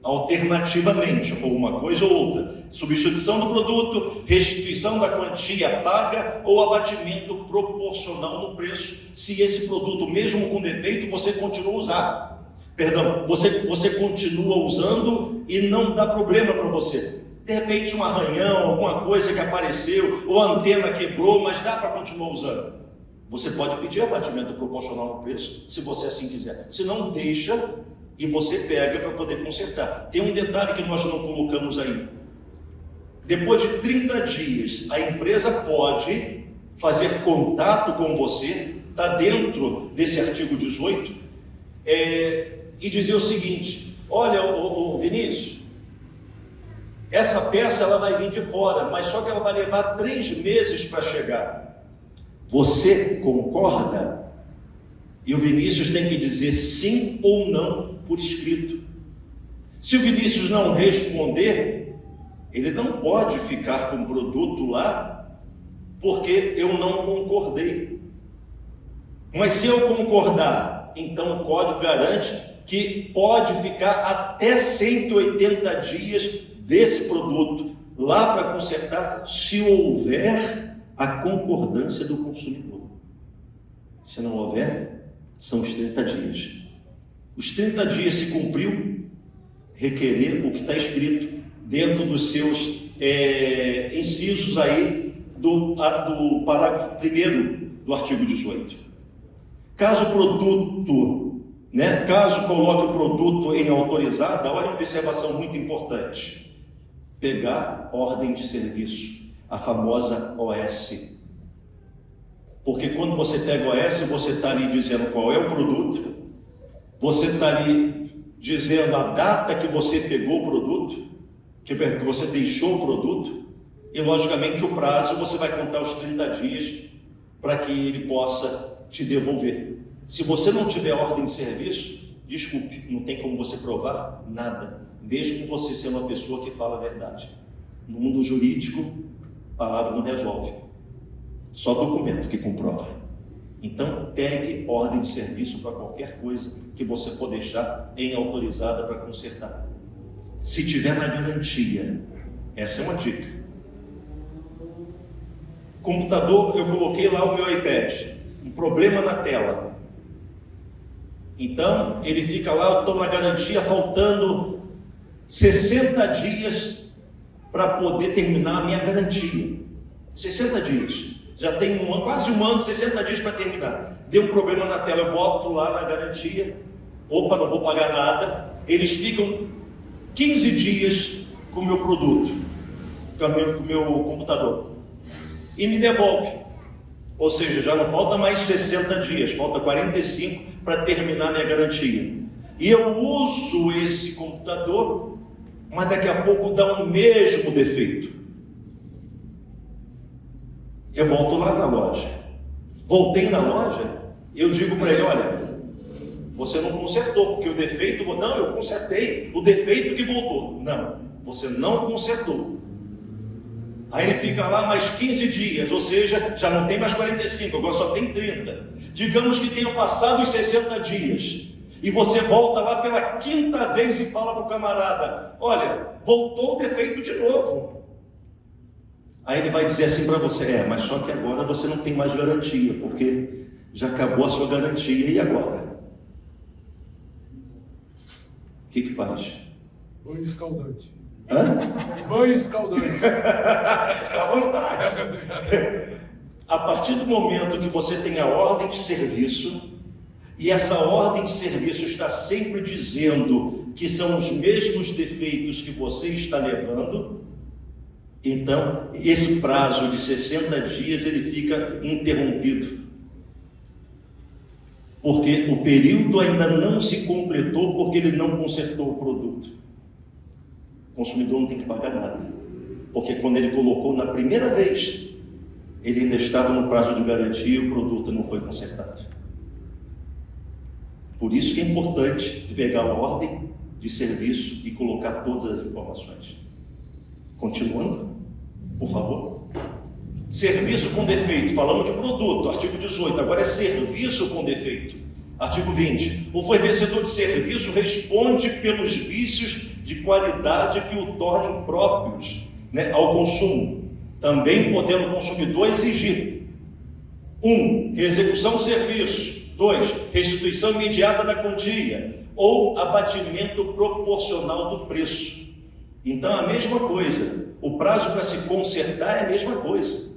alternativamente, ou uma coisa ou outra, substituição do produto, restituição da quantia paga ou abatimento proporcional no preço, se esse produto, mesmo com defeito, você continua a usar. Perdão, você continua usando e não dá problema para você. De repente um arranhão, alguma coisa que apareceu, ou a antena quebrou, mas dá para continuar usando. Você pode pedir abatimento proporcional no preço, se você assim quiser. Se não, deixa e você pega para poder consertar. Tem um detalhe que nós não colocamos aí. Depois de 30 dias, a empresa pode fazer contato com você, está dentro desse artigo 18, e dizer o seguinte: olha, Vinícius, essa peça ela vai vir de fora, mas só que ela vai levar 3 meses para chegar. Você concorda? E o Vinícius tem que dizer sim ou não por escrito. Se o Vinícius não responder, ele não pode ficar com o produto lá, porque eu não concordei. Mas se eu concordar, então o código garante que pode ficar até 180 dias desse produto lá para consertar, se houver a concordância do consumidor. Se não houver, são os 30 dias. Os 30 dias se cumpriu, requerer o que está escrito dentro dos seus incisos aí do parágrafo 1º do artigo 18. Caso o produto, caso coloque o produto em autorizada, olha uma observação muito importante. Pegar ordem de serviço, a famosa OS. Porque quando você pega OS, você está ali dizendo qual é o produto, você está ali dizendo a data que você pegou o produto, que você deixou o produto, e logicamente o prazo, você vai contar os 30 dias para que ele possa te devolver. Se você não tiver ordem de serviço, desculpe, não tem como você provar nada, mesmo você sendo uma pessoa que fala a verdade. No mundo jurídico, a palavra não resolve, só documento que comprova. Então, pegue ordem de serviço para qualquer coisa que você for deixar em autorizada para consertar. Se tiver na garantia, essa é uma dica. Computador, eu coloquei lá o meu iPad, um problema na tela. Então, ele fica lá, eu estou na garantia, faltando 60 dias para poder terminar a minha garantia. 60 dias. Já tem quase um ano, 60 dias para terminar. Deu um problema na tela, eu boto lá na garantia. Opa, não vou pagar nada. Eles ficam 15 dias com o meu produto, com o meu computador. E me devolve. Ou seja, já não falta mais 60 dias, falta 45 para terminar minha garantia. E eu uso esse computador, mas daqui a pouco dá o mesmo defeito. Eu volto lá na loja. Voltei na loja, eu digo para ele: olha, você não consertou, porque o defeito... Não, eu consertei, o defeito que voltou. Não, você não consertou. Aí ele fica lá mais 15 dias, ou seja, já não tem mais 45, agora só tem 30. Digamos que tenham passado os 60 dias, e você volta lá pela 5ª vez e fala para o camarada: olha, voltou o defeito de novo. Aí ele vai dizer assim para você: mas só que agora você não tem mais garantia, porque já acabou a sua garantia, e agora? O que faz? Banho escaldante. Hã? Banho escaldante. À vontade. A partir do momento que você tem a ordem de serviço, e essa ordem de serviço está sempre dizendo que são os mesmos defeitos que você está levando, então esse prazo de 60 dias ele fica interrompido, porque o período ainda não se completou, porque ele não consertou o produto. O consumidor não tem que pagar nada, porque quando ele colocou na primeira vez, ele ainda estava no prazo de garantia e o produto não foi consertado. Por isso que é importante pegar a ordem de serviço e colocar todas as informações. Continuando, por favor. Serviço com defeito, falamos de produto, artigo 18, agora é serviço com defeito. Artigo 20, o fornecedor de serviço responde pelos vícios de qualidade que o tornem próprios, ao consumo, também podendo o consumidor exigir: 1. Execução do serviço. 2. Restituição imediata da quantia ou abatimento proporcional do preço. Então, a mesma coisa, o prazo para se consertar é a mesma coisa.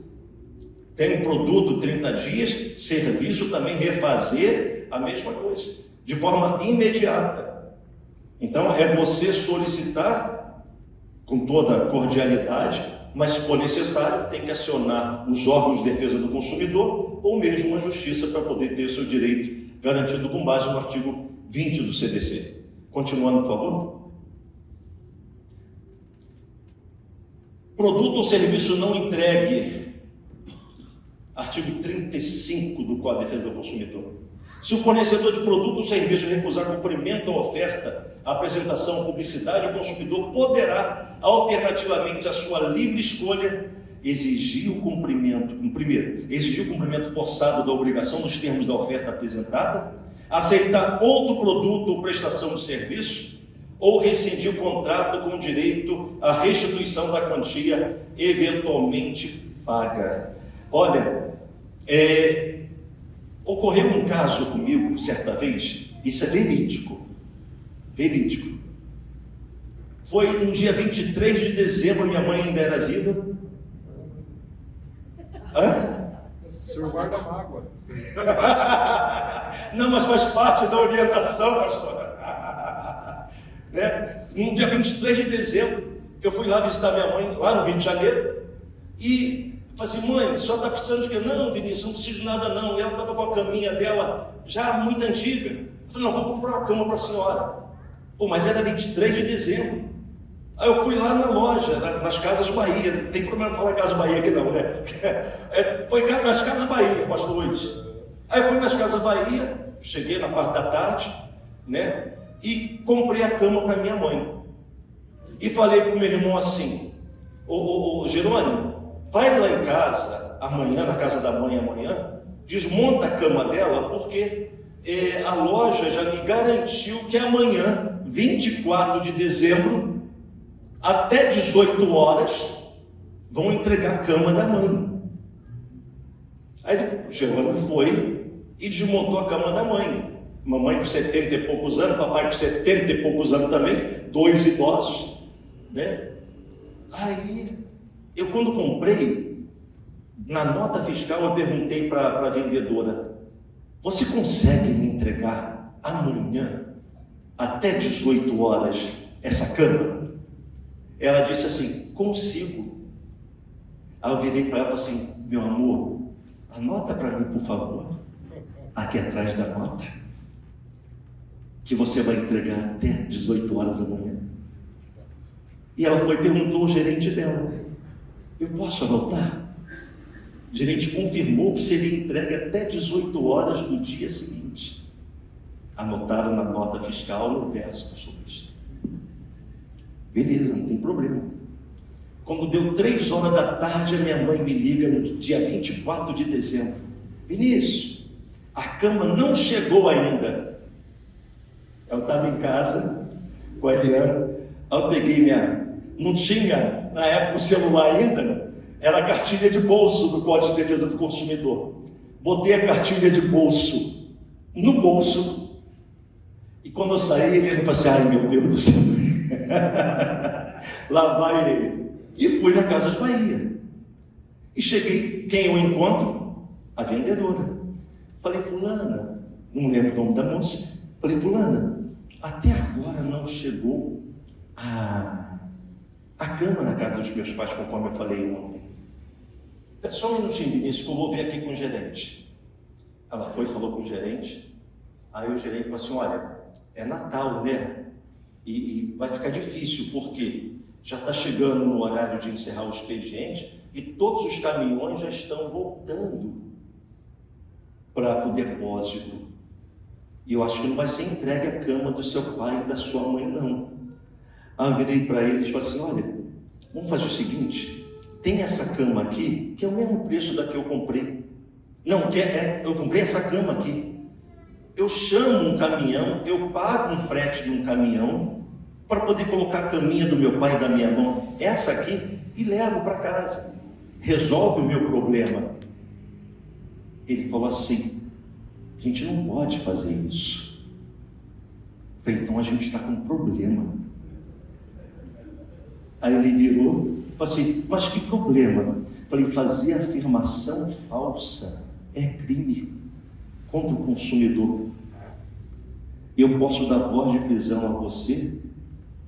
Tem um produto 30 dias, serviço também refazer a mesma coisa, de forma imediata. Então, é você solicitar com toda cordialidade, mas se for necessário, tem que acionar os órgãos de defesa do consumidor ou mesmo a justiça para poder ter o seu direito garantido com base no artigo 20 do CDC. Continuando, por favor. Produto ou serviço não entregue. Artigo 35 do Código de Defesa do Consumidor. Se o fornecedor de produto ou serviço recusar cumprimento à oferta, apresentação ou publicidade, o consumidor poderá, alternativamente à sua livre escolha, exigir o cumprimento, exigir o cumprimento forçado da obrigação nos termos da oferta apresentada, aceitar outro produto ou prestação de serviço, ou rescindir o contrato com direito à restituição da quantia eventualmente paga. Olha, ocorreu um caso comigo, certa vez, isso é verídico. Foi no dia 23 de dezembro, minha mãe ainda era viva. O senhor guarda mágoa. Não, mas faz parte da orientação, pastor. No dia 23 de dezembro, eu fui lá visitar minha mãe, lá no Rio de Janeiro, e falei assim: mãe, só está precisando de quê? Não, Vinícius, não preciso de nada não. E ela estava com a caminha dela já muito antiga. Eu falei: não, vou comprar uma cama para a senhora. Pô, mas era 23 de dezembro. Aí eu fui lá na loja, nas Casas Bahia. Não tem problema falar Casa Bahia aqui não, né? Foi nas Casas Bahia, pastor Luiz. Aí eu fui nas Casas Bahia, cheguei na parte da tarde, e comprei a cama para minha mãe. E falei para o meu irmão assim: ô Jerônimo, vai lá em casa, amanhã, na casa da mãe amanhã, desmonta a cama dela, porque a loja já me garantiu que amanhã, 24 de dezembro, até 18 horas, vão entregar a cama da mãe. Aí o Jerônimo foi e desmontou a cama da mãe. Mamãe com 70 e poucos anos, papai com 70 e poucos anos também, 2 idosos, Aí, eu quando comprei, na nota fiscal eu perguntei para a vendedora: você consegue me entregar amanhã, até 18 horas, essa cama? Ela disse assim: consigo. Aí eu virei para ela e falei assim: meu amor, anota para mim, por favor, aqui atrás da nota, que você vai entregar até 18 horas amanhã. E ela foi e perguntou ao gerente dela: eu posso anotar? O gerente confirmou que seria entregue até 18 horas do dia seguinte. Anotaram na nota fiscal no verso sobre isso. Beleza, não tem problema. Quando deu 3 horas da tarde, a minha mãe me liga no dia 24 de dezembro: Vinícius, a cama não chegou ainda. Eu estava em casa com a Eliana. Aí eu peguei não tinha na época o celular ainda, era a cartilha de bolso do Código de Defesa do Consumidor. Botei a cartilha de bolso no bolso, e quando eu saí, ele falou assim: ai meu Deus do céu. Lá vai ele. E fui na Casas Bahia. E cheguei, quem eu encontro? A vendedora. Falei: fulana, não lembro o nome da moça, falei, fulana, até agora não chegou a cama na casa dos meus pais, conforme eu falei ontem. Só um minutinho, Vinícius, que eu vou ver aqui com o gerente. Ela foi, falou com o gerente, aí o gerente falou assim, olha, é Natal, né? E vai ficar difícil, porque já está chegando no horário de encerrar o expediente e todos os caminhões já estão voltando para o depósito. E eu acho que não vai ser entregue a cama do seu pai e da sua mãe, não. Aí eu virei para eles e falei assim, olha, vamos fazer o seguinte, tem essa cama aqui, que é o mesmo preço da que eu comprei. Não, eu comprei essa cama aqui. Eu chamo um caminhão, eu pago um frete de um caminhão para poder colocar a caminha do meu pai e da minha mãe, essa aqui, e levo para casa. Resolve o meu problema. Ele falou assim, a gente não pode fazer isso. Eu falei, então a gente está com um problema. Aí ele virou e falou assim, mas que problema? Eu falei, fazer afirmação falsa é crime contra o consumidor. Eu posso dar voz de prisão a você,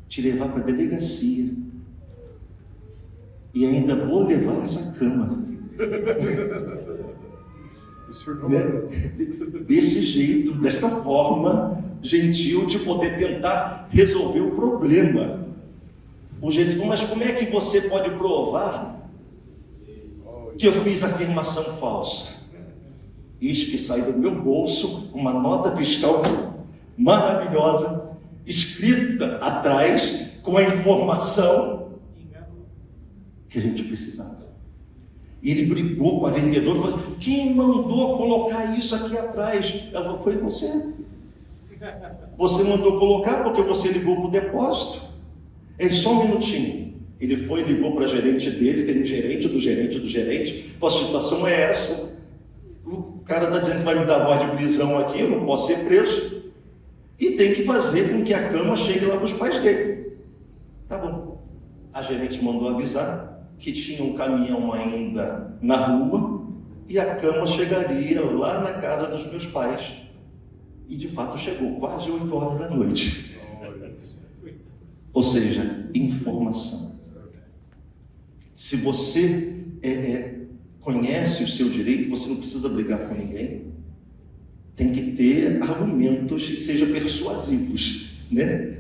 te levar para a delegacia e ainda vou levar essa cama. Desse jeito, desta forma gentil de poder tentar resolver o problema. O jeito falou, mas como é que você pode provar que eu fiz afirmação falsa? Eis que sai do meu bolso uma nota fiscal maravilhosa, escrita atrás com a informação que a gente precisava. E ele brigou com a vendedora e falou, quem mandou colocar isso aqui atrás? Ela falou, foi você. Você mandou colocar porque você ligou para o depósito. Ele, só um minutinho. Ele foi e ligou para a gerente dele, tem um gerente do gerente do gerente. A situação é essa. O cara está dizendo que vai me dar voz de prisão aqui, eu não posso ser preso. E tem que fazer com que a cama chegue lá para os pais dele. Tá bom. A gerente mandou avisar que tinha um caminhão ainda na rua e a cama chegaria lá na casa dos meus pais. E de fato chegou, quase 8 horas da noite. Ou seja, informação. Se você conhece o seu direito, você não precisa brigar com ninguém. Tem que ter argumentos que sejam persuasivos, né?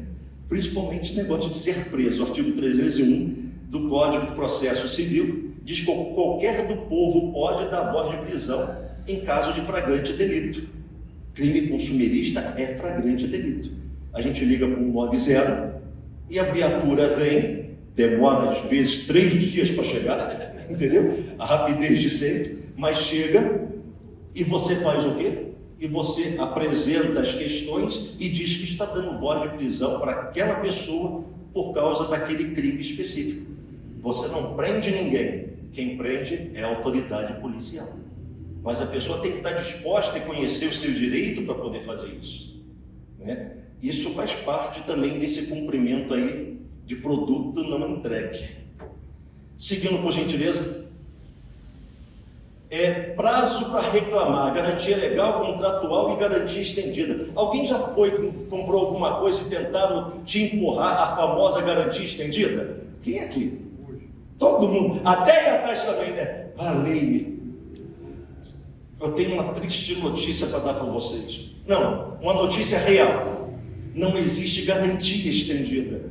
Principalmente negócio de ser preso. O artigo 301 do Código de Processo Civil diz que qualquer do povo pode dar voz de prisão em caso de flagrante delito. Crime consumerista é flagrante delito. A gente liga para o 90 e a viatura vem, demora às vezes 3 dias para chegar, entendeu? A rapidez de sempre, mas chega e você faz o quê? E você apresenta as questões e diz que está dando voz de prisão para aquela pessoa por causa daquele crime específico. Você não prende ninguém, quem prende é a autoridade policial. Mas a pessoa tem que estar disposta e conhecer o seu direito para poder fazer isso, né? Isso faz parte também desse cumprimento aí de produto não entregue. Seguindo, por gentileza, prazo para reclamar, garantia legal, contratual e garantia estendida. Alguém já comprou alguma coisa e tentaram te empurrar a famosa garantia estendida? Quem é aqui? Todo mundo, até aí atrás também, né? Valei-me. Eu tenho uma triste notícia para dar para vocês. Não, uma notícia real. Não existe garantia estendida.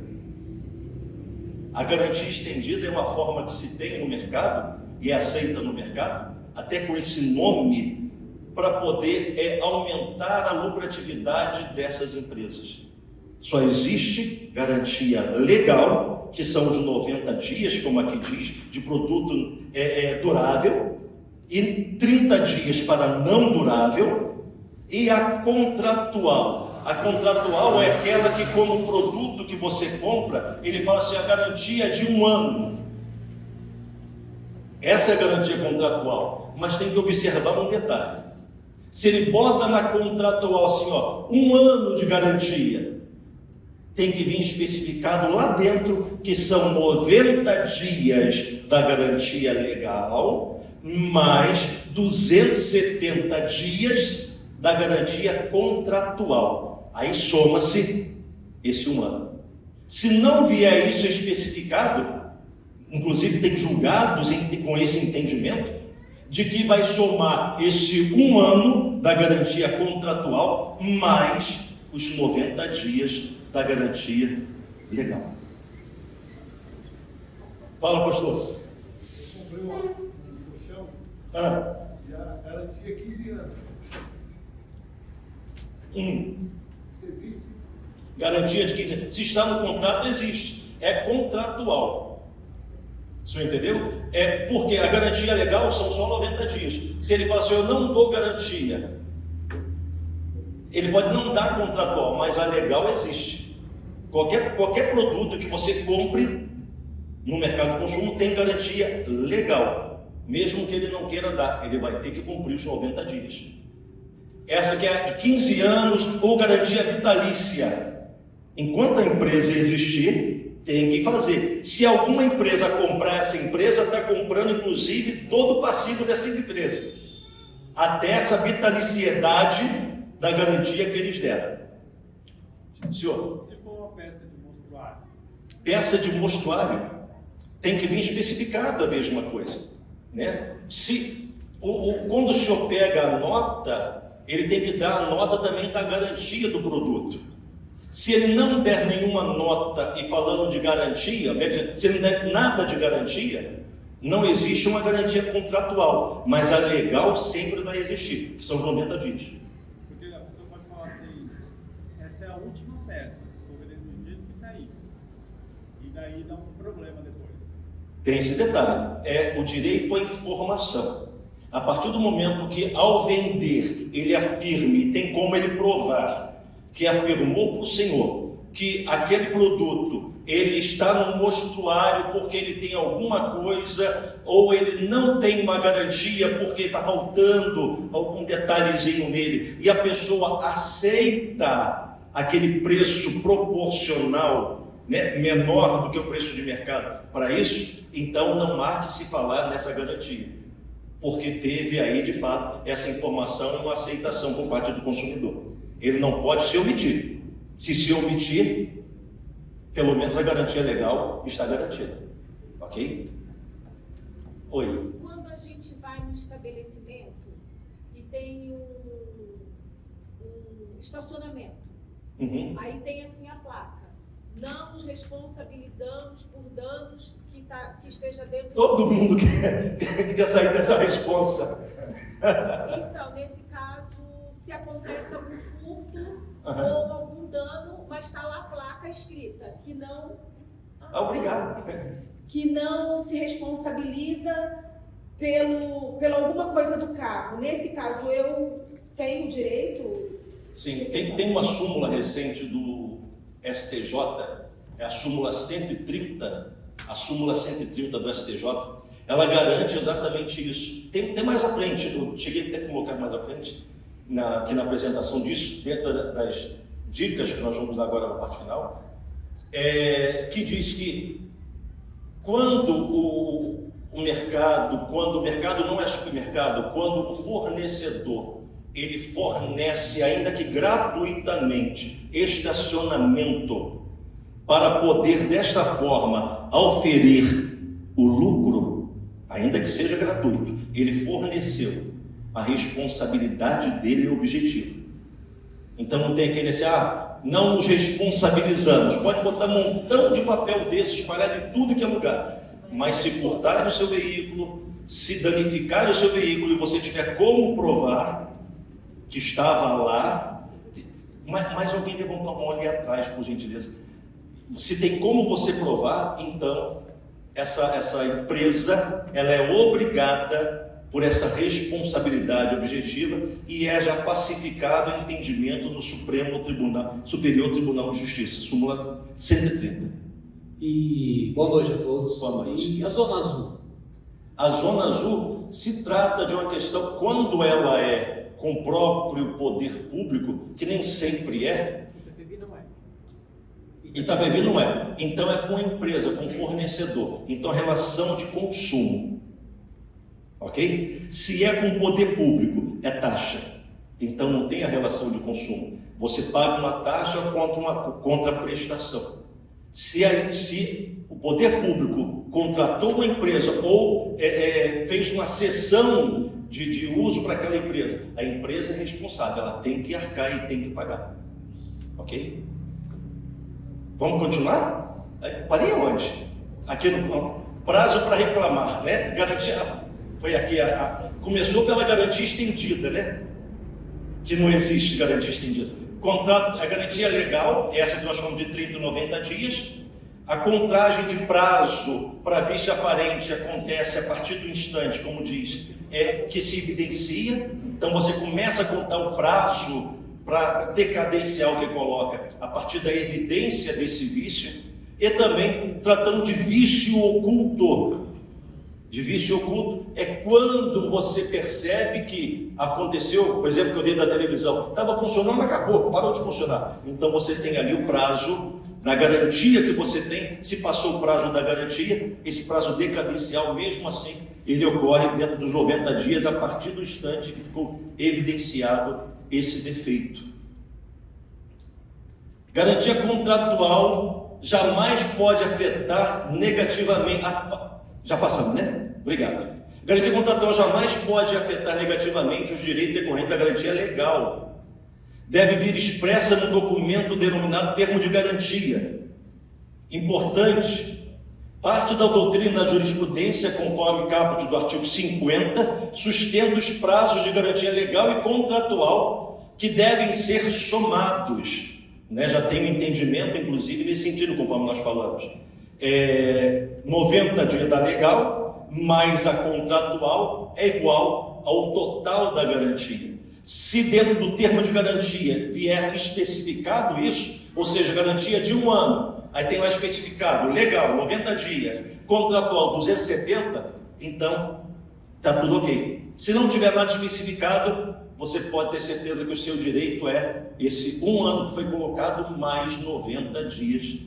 A garantia estendida é uma forma que se tem no mercado e é aceita no mercado, até com esse nome, para poder aumentar a lucratividade dessas empresas. Só existe garantia legal, que são os 90 dias, como aqui diz, de produto durável, e 30 dias para não durável, e a contratual. A contratual é aquela que, como produto que você compra, ele fala assim, a garantia é de 1 ano. Essa é a garantia contratual, mas tem que observar um detalhe. Se ele bota na contratual assim, ó, 1 ano de garantia, tem que vir especificado lá dentro que são 90 dias da garantia legal, mais 270 dias da garantia contratual. Aí soma-se esse 1 ano. Se não vier isso especificado, inclusive tem julgados com esse entendimento, de que vai somar esse 1 ano da garantia contratual mais os 90 dias da garantia legal. Fala, pastor. Eu comprei um colchão e a garantia é 15 anos. Isso existe? Garantia de 15 anos. Se está no contrato, existe. É contratual. O senhor entendeu? É porque a garantia legal são só 90 dias. Se ele fala assim, eu não dou garantia, ele pode não dar contratual, mas a legal existe. Qualquer produto que você compre no mercado de consumo tem garantia legal. Mesmo que ele não queira dar, ele vai ter que cumprir os 90 dias. Essa que é de 15 anos ou garantia vitalícia. Enquanto a empresa existir, tem que fazer. Se alguma empresa comprar essa empresa, está comprando inclusive todo o passivo dessa empresa, até essa vitaliciedade da garantia que eles deram. Senhor? Se for uma peça de mostruário. Peça de mostruário tem que vir especificado a mesma coisa, né? Quando o senhor pega a nota, ele tem que dar a nota também da garantia do produto. Se ele não der nenhuma nota e falando de garantia, se ele não der nada de garantia, não existe uma garantia contratual, mas a legal sempre vai existir, que são os 90 dias. Porque a pessoa pode falar assim, essa é a última peça, estou vendendo do jeito que está aí. E daí dá um problema depois. Tem esse detalhe, é o direito à informação. A partir do momento que ao vender ele afirme, tem como ele provar que afirmou para o Senhor que aquele produto ele está no mostruário porque ele tem alguma coisa, ou ele não tem uma garantia porque está faltando algum detalhezinho nele, e a pessoa aceita aquele preço proporcional, né, menor do que o preço de mercado para isso, então não há que se falar nessa garantia, porque teve aí de fato essa informação e uma aceitação por parte do consumidor. Ele não pode se omitir. Se omitir, pelo menos a garantia legal está garantida. Ok? Oi. Quando a gente vai no estabelecimento e tem um estacionamento, aí tem assim a placa: não nos responsabilizamos por danos que esteja dentro. Todo mundo quer sair dessa responsa. Então, nesse caso, se acontece algum furto ou algum dano, mas está lá a placa escrita que não. Obrigado. Que não se responsabiliza pela alguma coisa do carro. Nesse caso, eu tenho direito? Sim, tem uma súmula recente do STJ, é a súmula 130, do STJ, ela garante exatamente isso. Tem mais à frente, eu cheguei até a colocar mais à frente, aqui na apresentação disso, dentro das dicas que nós vamos dar agora na parte final, que diz que quando o mercado não é supermercado, quando o fornecedor ele fornece, ainda que gratuitamente, estacionamento para poder desta forma auferir o lucro, ainda que seja gratuito, ele forneceu, a responsabilidade dele é objetiva. Então não tem aquele assim, não nos responsabilizamos. Pode botar um montão de papel desses espalhado em tudo que é lugar, mas se furtar o seu veículo, se danificar o seu veículo e você tiver como provar que estava lá, mas alguém levantou a mão ali atrás, por gentileza. Se tem como você provar, então essa empresa ela é obrigada por essa responsabilidade objetiva e é já pacificado o entendimento no Superior Tribunal de Justiça, súmula 130. E boa noite a todos. Boa noite. E a Zona Azul? A Zona Azul se trata de uma questão, quando ela é com o próprio poder público, que nem sempre é, Itapevi não é. Itapevi não é, então é com a empresa, com o fornecedor, então relação de consumo. Ok? Se é com o poder público, é taxa, Então não tem a relação de consumo. Você paga uma taxa contra uma contraprestação. Se o poder público contratou uma empresa ou fez uma cessão de uso para aquela empresa, a empresa é responsável, ela tem que arcar e tem que pagar. Ok? Vamos continuar? Parei onde? Aqui no prazo para reclamar, né? Garantia, foi aqui, começou pela garantia estendida, né? Que não existe garantia estendida. Contrato, a garantia legal, essa que nós chamamos de 30 e 90 dias. A contragem de prazo para vício aparente acontece a partir do instante, como diz, que se evidencia. Então você começa a contar o prazo para decadenciar o que coloca a partir da evidência desse vício. E também tratando de vício oculto. De vício oculto é quando você percebe que aconteceu, por exemplo, que eu dei da televisão, estava funcionando, mas acabou, parou de funcionar. Então você tem ali o prazo da garantia que você tem. Se passou o prazo da garantia, esse prazo decadencial, mesmo assim, ele ocorre dentro dos 90 dias, a partir do instante que ficou evidenciado esse defeito. Garantia contratual jamais pode afetar negativamente. Já passamos, né? Obrigado. Garantia contratual jamais pode afetar negativamente os direitos decorrentes da garantia legal. Deve vir expressa no documento denominado termo de garantia. Importante, parte da doutrina da jurisprudência, conforme caput do artigo 50, sustenta os prazos de garantia legal e contratual que devem ser somados. Já tem um entendimento, inclusive, nesse sentido, conforme nós falamos. 90 dias da legal, mais a contratual, é igual ao total da garantia. Se dentro do termo de garantia vier especificado isso, ou seja, garantia de 1 ano, aí tem lá especificado, legal, 90 dias, contratual 270, então está tudo ok. Se não tiver nada especificado, você pode ter certeza que o seu direito é esse 1 ano que foi colocado, mais 90 dias,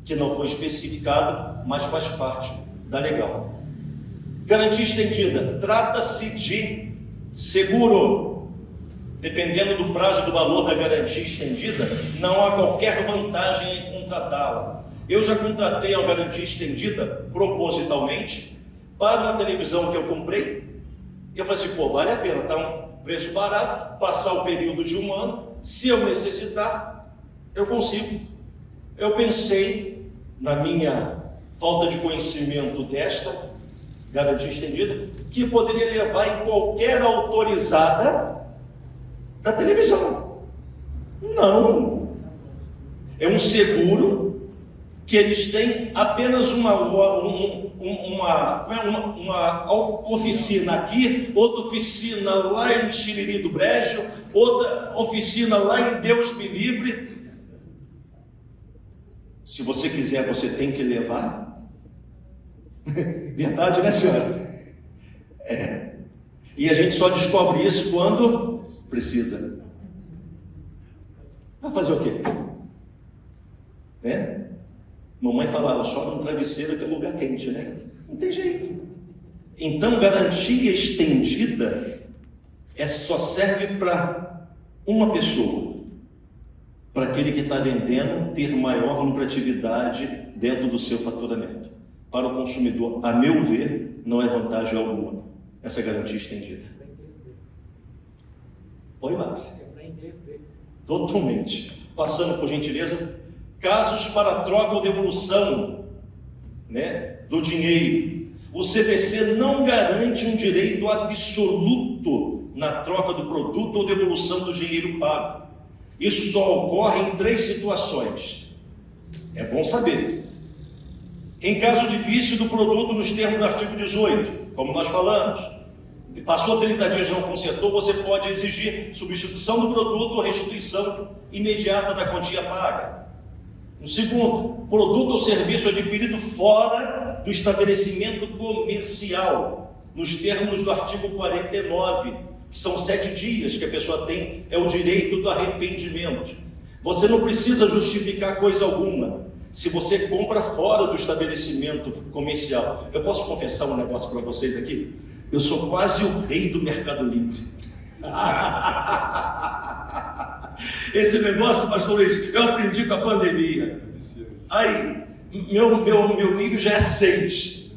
que não foi especificado, mas faz parte da legal. Garantia estendida, trata-se de seguro. Dependendo do prazo e do valor da garantia estendida, não há qualquer vantagem em contratá-la. Eu já contratei uma garantia estendida propositalmente para uma televisão que eu comprei. E eu falei assim, vale a pena, está um preço barato, passar o período de 1 ano, se eu necessitar, eu consigo. Eu pensei, na minha falta de conhecimento desta garantia estendida, que poderia levar em qualquer autorizada da televisão. Não. É um seguro que eles têm apenas uma oficina aqui, outra oficina lá em Xiriri do Brejo, outra oficina lá em Deus me livre. Se você quiser, você tem que levar. Verdade, né, senhora? E a gente só descobre isso quando precisa. Vai fazer o quê? Mamãe falava, chora no travesseiro que é lugar quente, né? Não tem jeito. Então, garantia estendida só serve para uma pessoa, para aquele que está vendendo ter maior lucratividade dentro do seu faturamento. Para o consumidor, a meu ver, não é vantagem alguma essa garantia estendida. Oi, Márcia. Totalmente. Passando, por gentileza, casos para troca ou devolução, do dinheiro. O CDC não garante um direito absoluto na troca do produto ou devolução do dinheiro pago. Isso só ocorre em 3 situações. É bom saber. Em caso de vício do produto nos termos do artigo 18, como nós falamos, passou 30 dias e não consertou, você pode exigir substituição do produto ou restituição imediata da quantia paga. No segundo, produto ou serviço adquirido fora do estabelecimento comercial, nos termos do artigo 49, que são 7 dias que a pessoa tem, é o direito do arrependimento. Você não precisa justificar coisa alguma. Se você compra fora do estabelecimento comercial, eu posso confessar um negócio para vocês aqui? Eu sou quase o rei do Mercado Livre. Esse negócio, pastor Luiz, eu aprendi com a pandemia. Aí, meu nível já é 6.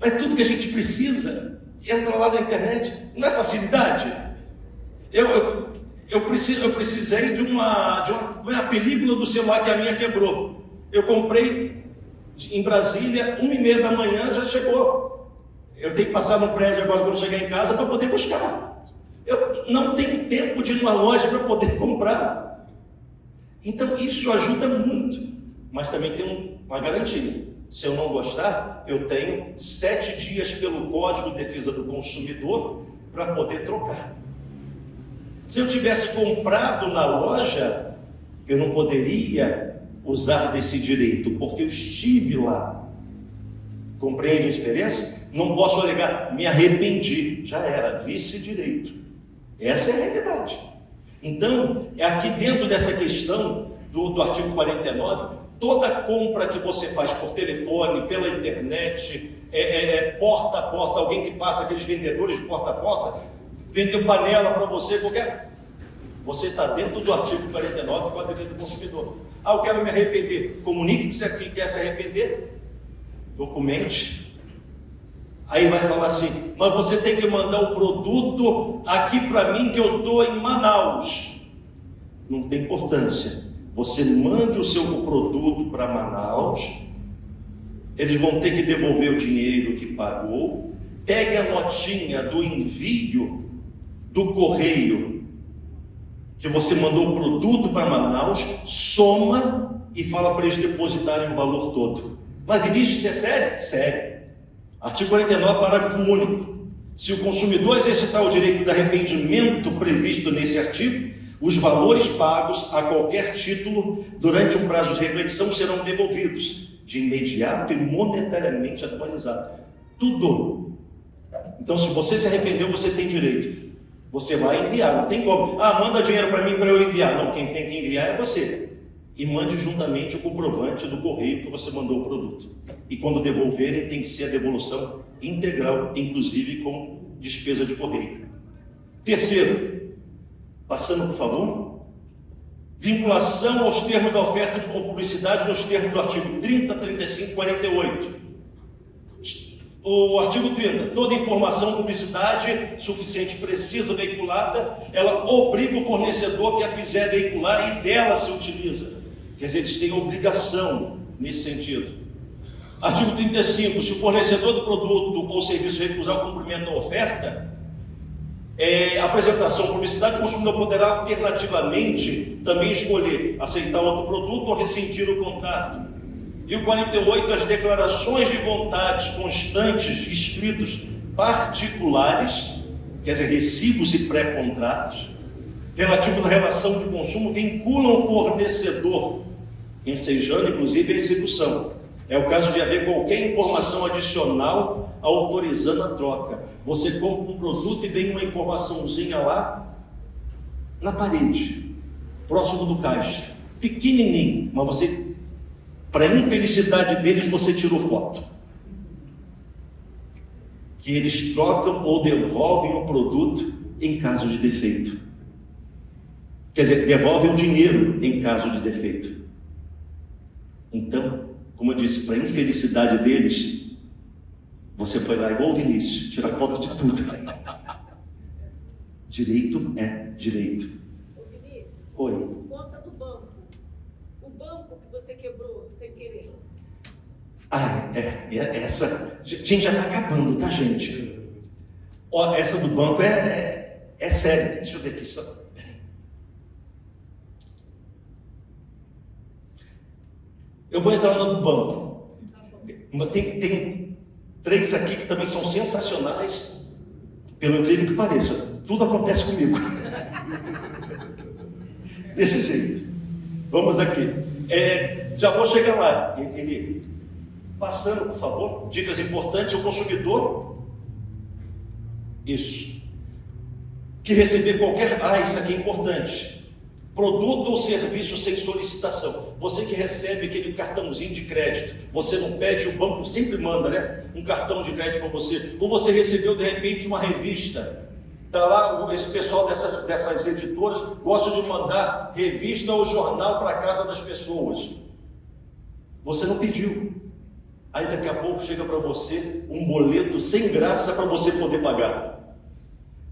É tudo que a gente precisa. Entra lá na internet. Não é facilidade? Eu precisei de uma película do celular que a minha quebrou. Eu comprei em Brasília, 1h30 da manhã já chegou. Eu tenho que passar no prédio agora quando chegar em casa para poder buscar. Eu não tenho tempo de ir numa loja para poder comprar. Então isso ajuda muito, mas também tem uma garantia. Se eu não gostar, eu tenho 7 dias pelo Código de Defesa do Consumidor para poder trocar. Se eu tivesse comprado na loja, eu não poderia usar desse direito, porque eu estive lá. Compreende a diferença? Não posso alegar, me arrependi. Já era, vice-direito. Essa é a realidade. Então, é aqui dentro dessa questão do artigo 49, toda compra que você faz por telefone, pela internet, porta a porta, alguém que passa, aqueles vendedores de porta a porta, vendeu panela para você, qualquer... Você está dentro do artigo 49 com a defesa do consumidor. Ah, eu quero me arrepender. Comunique que você aqui quer se arrepender. Documente. Aí vai falar assim, mas você tem que mandar o produto aqui para mim que eu estou em Manaus. Não tem importância. Você mande o seu produto para Manaus, eles vão ter que devolver o dinheiro que pagou, pegue a notinha do envio do correio, que você mandou o produto para Manaus, soma e fala para eles depositarem o valor todo. Mas Vinícius, isso é sério? Sério. Artigo 49, parágrafo único. Se o consumidor exercitar o direito de arrependimento previsto nesse artigo, os valores pagos a qualquer título durante um prazo de reflexão serão devolvidos de imediato e monetariamente atualizado. Tudo. Então, se você se arrependeu, você tem direito. Você vai enviar, não tem como. Ah, manda dinheiro para mim para eu enviar. Não, quem tem que enviar é você. E mande juntamente o comprovante do correio que você mandou o produto. E quando devolverem, tem que ser a devolução integral, inclusive com despesa de correio. Terceiro, passando por favor, vinculação aos termos da oferta de publicidade nos termos do artigo 30, 35 e 48. O artigo 30, toda informação, publicidade suficiente, precisa, veiculada, ela obriga o fornecedor que a fizer veicular e dela se utiliza. Quer dizer, eles têm obrigação nesse sentido. Artigo 35, se o fornecedor do produto ou serviço recusar o cumprimento da oferta, apresentação, publicidade, o consumidor poderá alternativamente também escolher aceitar outro produto ou rescindir o contrato. E o 48, as declarações de vontades constantes de escritos particulares, quer dizer, recibos e pré-contratos, relativos à relação de consumo, vinculam o fornecedor, ensejando inclusive a execução. É o caso de haver qualquer informação adicional autorizando a troca. Você compra um produto e vem uma informaçãozinha lá na parede, próximo do caixa, pequenininho, mas você... Para a infelicidade deles, você tirou foto. Que eles trocam ou devolvem o produto em caso de defeito. Quer dizer, devolvem o dinheiro em caso de defeito. Então, como eu disse, para a infelicidade deles, você foi lá igual o Vinícius, tirar foto de tudo. Direito é direito. Ô Vinícius, Oi. conta do banco. O banco que você quebrou sem querer. Ah, essa... Gente, já está acabando, tá, gente? Ó, essa do banco é séria. Deixa eu ver aqui só. Eu vou entrar no do banco. Tem 3 aqui que também são sensacionais, pelo incrível que pareça. Tudo acontece comigo. Desse jeito. Vamos aqui. Já vou chegar lá. Ele passando, por favor. Dicas importantes. O consumidor. Isso. Que receber qualquer... isso aqui é importante. Produto ou serviço sem solicitação. Você que recebe aquele cartãozinho de crédito, você não pede, o banco sempre manda, né? Um cartão de crédito para você. Ou você recebeu de repente uma revista Tá lá, esse pessoal dessas editoras gosta de mandar revista ou jornal para a casa das pessoas. Você não pediu. Aí daqui a pouco chega para você um boleto sem graça para você poder pagar.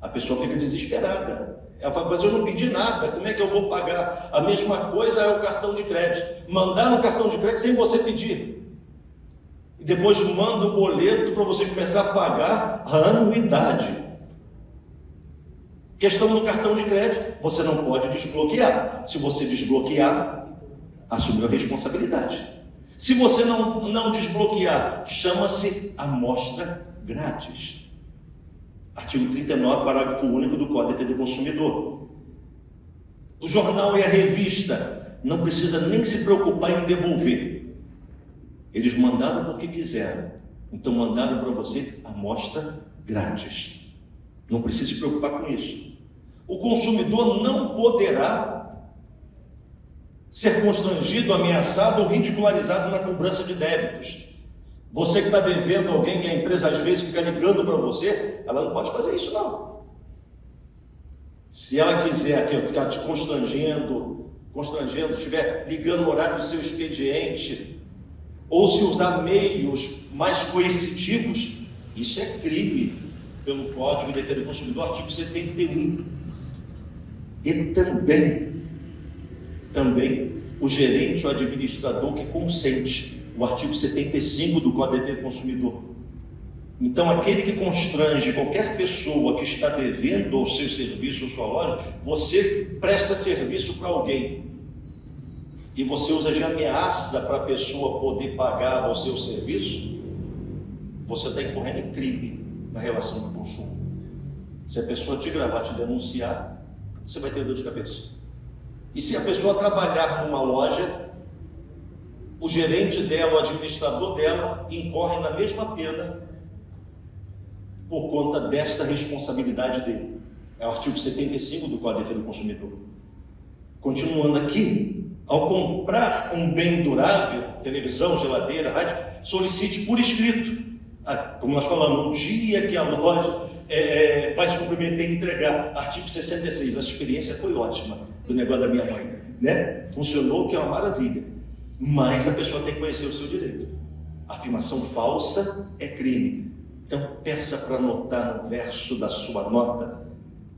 A pessoa fica desesperada. Ela fala, mas eu não pedi nada, como é que eu vou pagar? A mesma coisa é o cartão de crédito. Mandar um cartão de crédito sem você pedir. E depois manda o boleto para você começar a pagar a anuidade. Questão do cartão de crédito, você não pode desbloquear. Se você desbloquear, assumiu a responsabilidade. Se você não desbloquear, chama-se amostra grátis. Artigo 39, parágrafo único do Código de Defesa do Consumidor. O jornal e a revista não precisa nem se preocupar em devolver. Eles mandaram porque quiseram. Então mandaram para você amostra grátis. Não precisa se preocupar com isso. O consumidor não poderá ser constrangido, ameaçado ou ridicularizado na cobrança de débitos. Você que está devendo alguém, que a empresa às vezes fica ligando para você, ela não pode fazer isso não. Se ela quiser ficar te constrangendo, estiver ligando o horário do seu expediente, ou se usar meios mais coercitivos, isso é crime pelo Código de Defesa do Consumidor, artigo 71. E também o gerente ou administrador que consente, o artigo 75 do Código de Defesa do Consumidor. Então, aquele que constrange qualquer pessoa que está devendo ao seu serviço ou sua loja, você presta serviço para alguém e você usa de ameaça para a pessoa poder pagar ao seu serviço, você está incorrendo em crime na relação do consumo. Se a pessoa te gravar, te denunciar, você vai ter dor de cabeça. E se a pessoa trabalhar numa loja, o gerente dela, o administrador dela, incorre na mesma pena por conta desta responsabilidade dele. É o artigo 75 do Código de Defesa do Consumidor. Continuando aqui, ao comprar um bem durável, televisão, geladeira, rádio, solicite por escrito, como nós falamos, no dia que a loja vai se comprometer a entregar. Artigo 66, a experiência foi ótima do negócio da minha mãe, né? Funcionou, que é uma maravilha, mas a pessoa tem que conhecer o seu direito. Afirmação falsa é crime. Então peça para anotar no verso da sua nota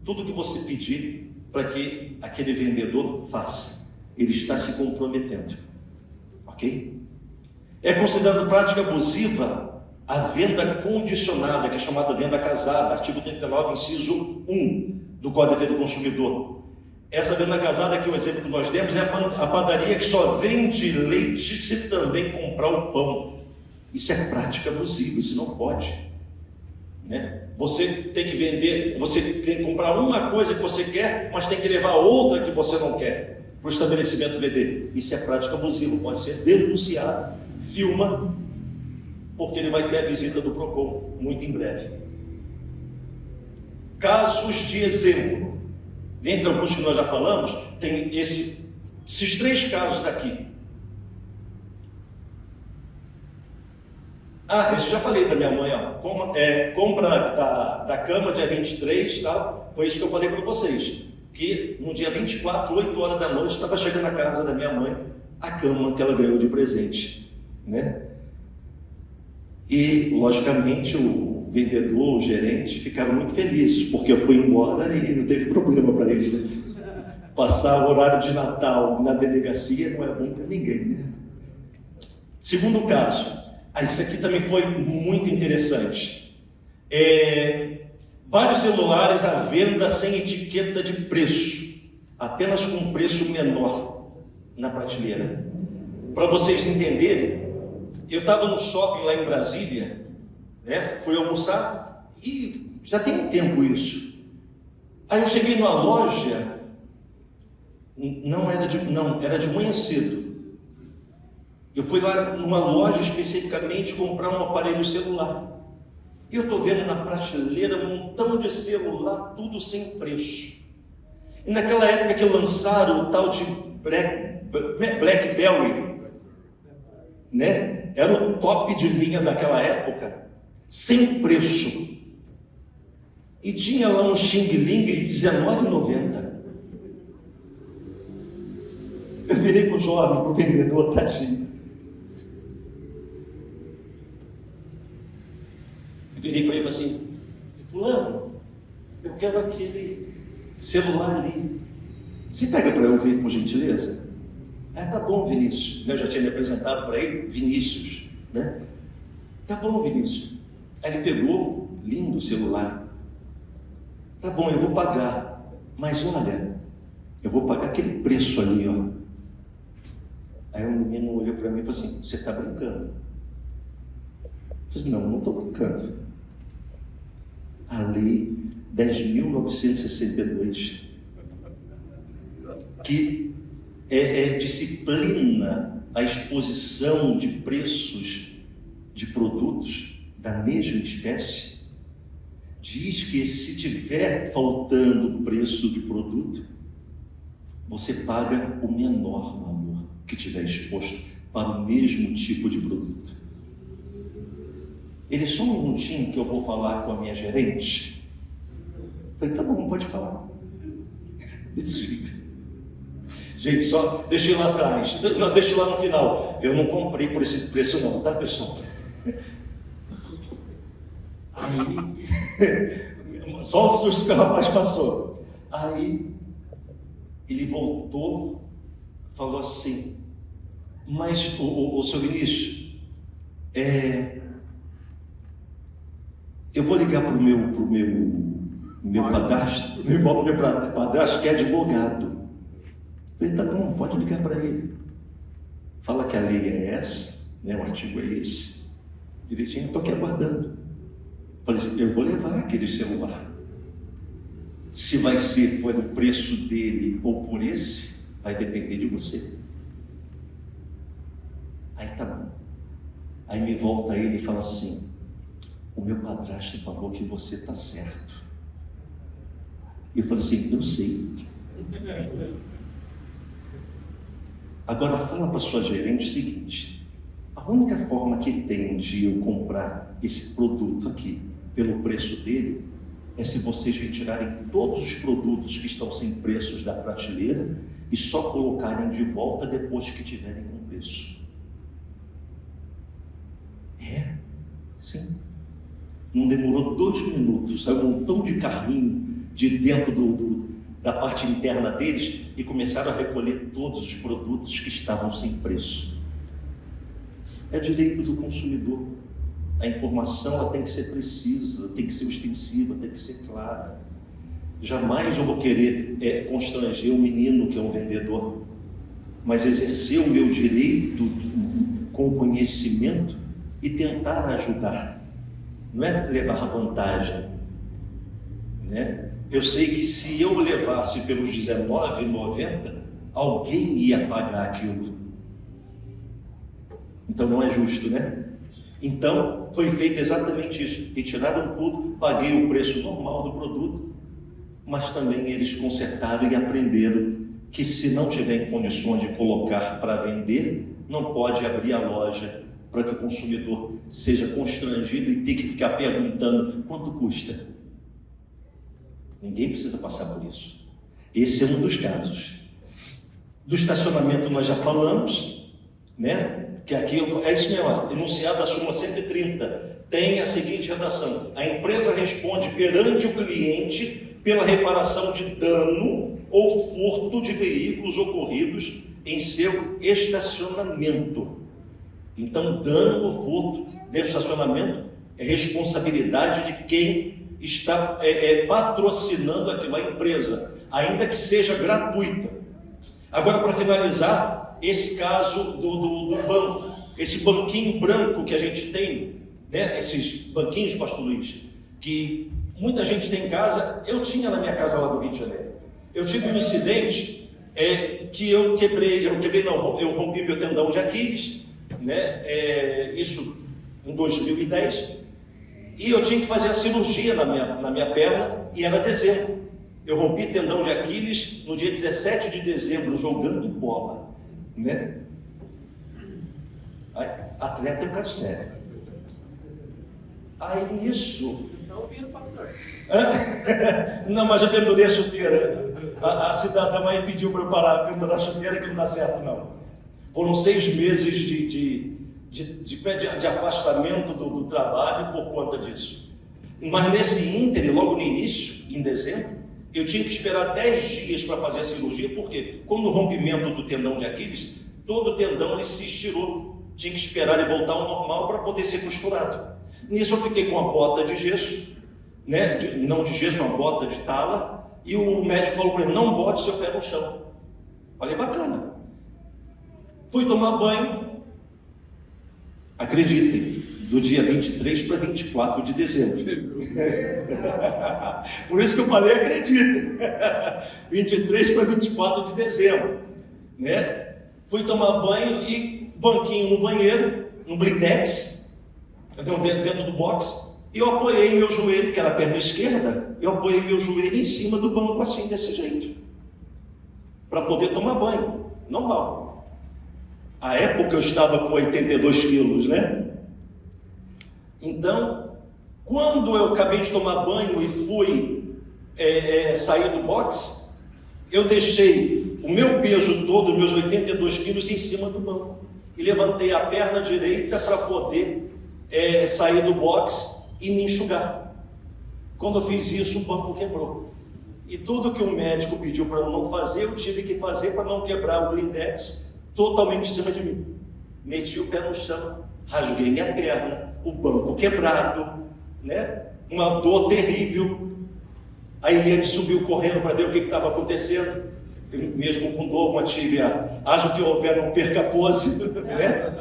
tudo que você pedir para que aquele vendedor faça. Ele está se comprometendo, ok? É considerado prática abusiva a venda condicionada, que é chamada venda casada, artigo 39, inciso 1 do Código de Defesa do Consumidor. Essa venda casada, que o exemplo que nós demos, é a padaria que só vende leite se também comprar o pão. Isso é prática abusiva, isso não pode, né? Você tem que vender, você tem que comprar uma coisa que você quer, mas tem que levar outra que você não quer para o estabelecimento vender. Isso é prática abusiva, pode ser denunciado. Filma, porque ele vai ter a visita do PROCON muito em breve. Casos de exemplo. Dentre alguns que nós já falamos, tem esses 3 casos aqui. Isso já falei da minha mãe, ó. Compra da cama dia 23, tal. Foi isso que eu falei para vocês. Que no dia 24, 8 horas da noite, estava chegando na casa da minha mãe a cama que ela ganhou de presente, né? E, logicamente, o vendedor, o gerente, ficaram muito felizes, porque eu fui embora e não teve problema para eles, né? Passar o horário de Natal na delegacia não é bom para ninguém, né? Segundo caso, isso aqui também foi muito interessante. Vários celulares à venda sem etiqueta de preço, apenas com preço menor na prateleira. Para vocês entenderem, eu estava no shopping lá em Brasília, né? Fui almoçar e já tem um tempo isso. Aí eu cheguei numa loja, era de manhã cedo. Eu fui lá numa loja especificamente comprar um aparelho celular. E eu estou vendo na prateleira um montão de celular, tudo sem preço. E naquela época que lançaram o tal de BlackBerry, né? Era o top de linha daquela época, sem preço. e tinha lá um Xing Ling de R$19,90. Eu virei para o jovem, para o vendedor, tadinho. Eu virei para ele e falei assim: fulano, eu quero aquele celular ali. Você pega para eu ver, por gentileza? Tá bom, Vinícius. Eu já tinha me apresentado para ele, Vinícius, né? Tá bom, Vinícius. Aí ele pegou, lindo o celular. Tá bom, eu vou pagar. Mas olha, eu vou pagar aquele preço ali, ó. Aí o menino olhou para mim e falou assim: você está brincando? Eu falei: não estou brincando. A lei 10.962, que disciplina a exposição de preços de produtos da mesma espécie, diz que se tiver faltando o preço de produto, você paga o menor valor que tiver exposto para o mesmo tipo de produto. Ele: só um minutinho que eu vou falar com a minha gerente. Eu falei: tá bom, pode falar. Desse jeito. Gente, só deixei lá atrás, não, deixei lá no final. Eu não comprei por esse preço não, tá, pessoal? Aí, só o susto que o rapaz passou. Aí, ele voltou, falou assim: mas, o seu Vinícius, eu vou ligar para o meu padrasto, meu padrasto que é advogado. Eu falei: tá bom, pode ligar para ele. Fala que a lei é essa, né, o artigo é esse. Direitinho, eu estou aqui aguardando. Falei: eu vou levar aquele celular. Se vai ser por o preço dele ou por esse, vai depender de você. Aí tá bom. Aí me volta ele e fala assim: o meu padrasto falou que você está certo. Eu falei assim: eu sei. Agora fala para sua gerente o seguinte: a única forma que tem de eu comprar esse produto aqui pelo preço dele é se vocês retirarem todos os produtos que estão sem preços da prateleira e só colocarem de volta depois que tiverem com preço. Sim. Não demorou 2 minutos, saiu um montão de carrinho de dentro da parte interna deles e começaram a recolher todos os produtos que estavam sem preço. É direito do consumidor. A informação ela tem que ser precisa, tem que ser ostensiva, tem que ser clara. Jamais eu vou querer constranger o menino que é um vendedor, mas exercer o meu direito com conhecimento e tentar ajudar. Não é levar vantagem, né? Eu sei que se eu levasse pelos R$19,90, alguém ia pagar aquilo. Então não é justo, né? Então foi feito exatamente isso. Retiraram tudo, paguei o preço normal do produto, mas também eles consertaram e aprenderam que se não tiver em condições de colocar para vender, não pode abrir a loja para que o consumidor seja constrangido e tenha que ficar perguntando quanto custa. Ninguém precisa passar por isso. Esse é um dos casos. Do estacionamento nós já falamos, né? Que aqui é isso mesmo, enunciado da súmula 130, tem a seguinte redação: a empresa responde perante o cliente pela reparação de dano ou furto de veículos ocorridos em seu estacionamento. Então, dano ou furto de estacionamento é responsabilidade de quem está patrocinando aquilo, a empresa, ainda que seja gratuita. Agora, para finalizar, esse caso do banco, esse banquinho branco que a gente tem, né? Esses banquinhos, pastor Luiz, que muita gente tem em casa. Eu tinha na minha casa lá do Rio de Janeiro. Eu tive um incidente que eu rompi meu tendão de Aquiles, né? Isso em 2010, e eu tinha que fazer a cirurgia na minha perna, e era dezembro. Eu rompi tendão de Aquiles no dia 17 de dezembro, jogando bola, né? Aí, atleta é um caso sério. Aí nisso, Está ouvindo, pastor? Não, mas eu pendurei a chuteira. A cidadã aí pediu para eu parar de pendurar a chuteira, que não dá certo, não. Foram 6 meses de afastamento do trabalho por conta disso. Mas nesse ínterim, logo no início, em dezembro, eu tinha que esperar 10 dias para fazer a cirurgia, porque quando o rompimento do tendão de Aquiles, todo o tendão ele se estirou. Tinha que esperar ele voltar ao normal para poder ser costurado. Nisso eu fiquei com uma bota de gesso, né? Não de gesso, uma bota de tala, e o médico falou para ele, não bote seu pé no chão. Falei, bacana. Fui tomar banho, acreditem, do dia 23 para 24 de dezembro. Por isso que eu falei, acreditem. 23 para 24 de dezembro, né? Fui tomar banho e banquinho no banheiro, no blindex, dentro do box, e eu apoiei meu joelho, que era a perna esquerda, eu apoiei meu joelho em cima do banco assim, desse jeito, para poder tomar banho, normal. À época eu estava com 82 quilos, né? Então, quando eu acabei de tomar banho e fui sair do box, eu deixei o meu peso todo, meus 82 quilos, em cima do banco. E levantei a perna direita para poder sair do box e me enxugar. Quando eu fiz isso, o banco quebrou. E tudo que o médico pediu para eu não fazer, eu tive que fazer para não quebrar o blindex totalmente em cima de mim. Meti o pé no chão, rasguei minha perna, o banco quebrado, né? Uma dor terrível. A Eliane subiu correndo para ver o que estava acontecendo. Eu, mesmo com dor, mantive haja que houver, não perca a pose, né?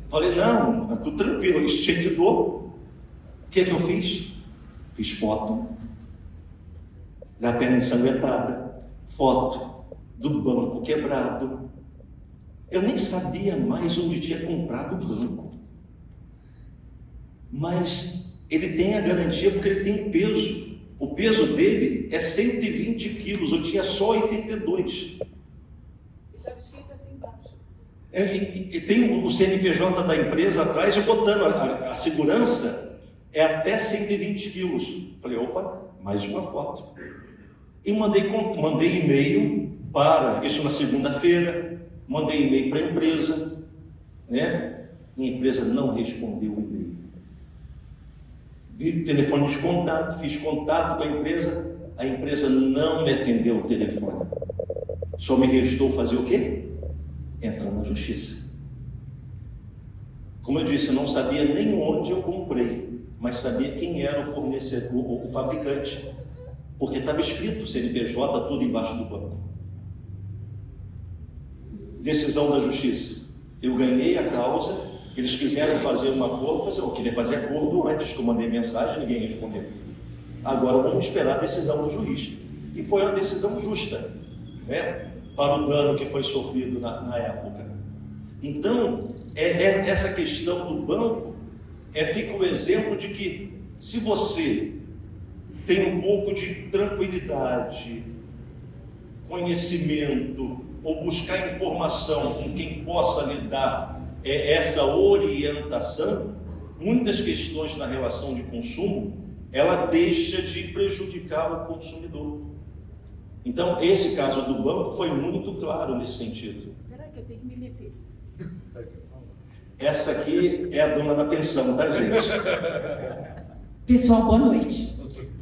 Falei, não, tudo tranquilo, cheio de dor. O que eu fiz? Fiz foto da perna ensanguentada, foto do banco quebrado. Eu nem sabia mais onde tinha comprado o banco. Mas ele tem a garantia porque ele tem peso. O peso dele é 120 quilos, eu tinha só 82. Estava escrito assim embaixo. E tem o CNPJ da empresa atrás e botando a segurança é até 120 quilos. Falei, opa, mais uma foto. E mandei e-mail para, isso na segunda-feira, mandei e-mail para a empresa, né? Minha empresa não respondeu o e-mail. Vi o telefone de contato, fiz contato com a empresa não me atendeu o telefone. Só me restou fazer o quê? Entrar na justiça. Como eu disse, eu não sabia nem onde eu comprei, mas sabia quem era o fornecedor, o fabricante, porque estava escrito CNPJ tudo embaixo do banco. Decisão da justiça. Eu ganhei a causa. Eles quiseram fazer um acordo, eu queria fazer acordo antes que eu mandei mensagem, ninguém respondeu. Agora vamos esperar a decisão do juiz. E foi uma decisão justa, né, para o dano que foi sofrido na época. Então, essa questão do banco fica o exemplo de que se você tem um pouco de tranquilidade, conhecimento, ou buscar informação com quem possa lhe dar essa orientação, muitas questões na relação de consumo, ela deixa de prejudicar o consumidor. Então, esse caso do banco foi muito claro nesse sentido. Espera que eu tenho que me meter. Essa aqui é a dona da pensão, tá, gente? Pessoal, boa noite.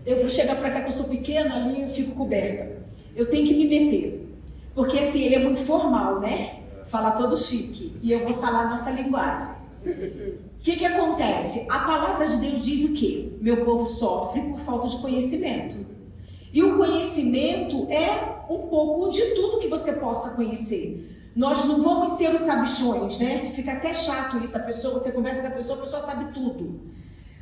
Eu vou chegar para cá que eu sou pequena, ali eu fico coberta. Eu tenho que me meter, porque assim, ele é muito formal, né? Fala todo chique, e eu vou falar a nossa linguagem. O que acontece? A palavra de Deus diz o quê? Meu povo sofre por falta de conhecimento. E o conhecimento é um pouco de tudo que você possa conhecer. Nós não vamos ser os sabichões, né? Fica até chato isso, você conversa com a pessoa sabe tudo.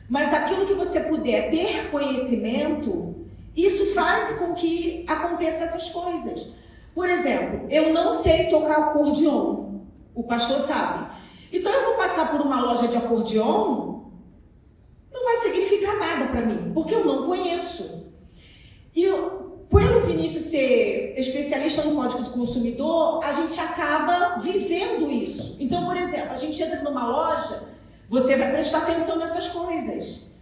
Mas aquilo que você puder ter conhecimento, isso faz com que aconteçam essas coisas. Por exemplo, eu não sei tocar acordeon, o pastor sabe. Então eu vou passar por uma loja de acordeon, não vai significar nada para mim, porque eu não conheço. E pelo Vinícius ser especialista no Código de Consumidor, a gente acaba vivendo isso. Então, por exemplo, a gente entra numa loja, você vai prestar atenção nessas coisas.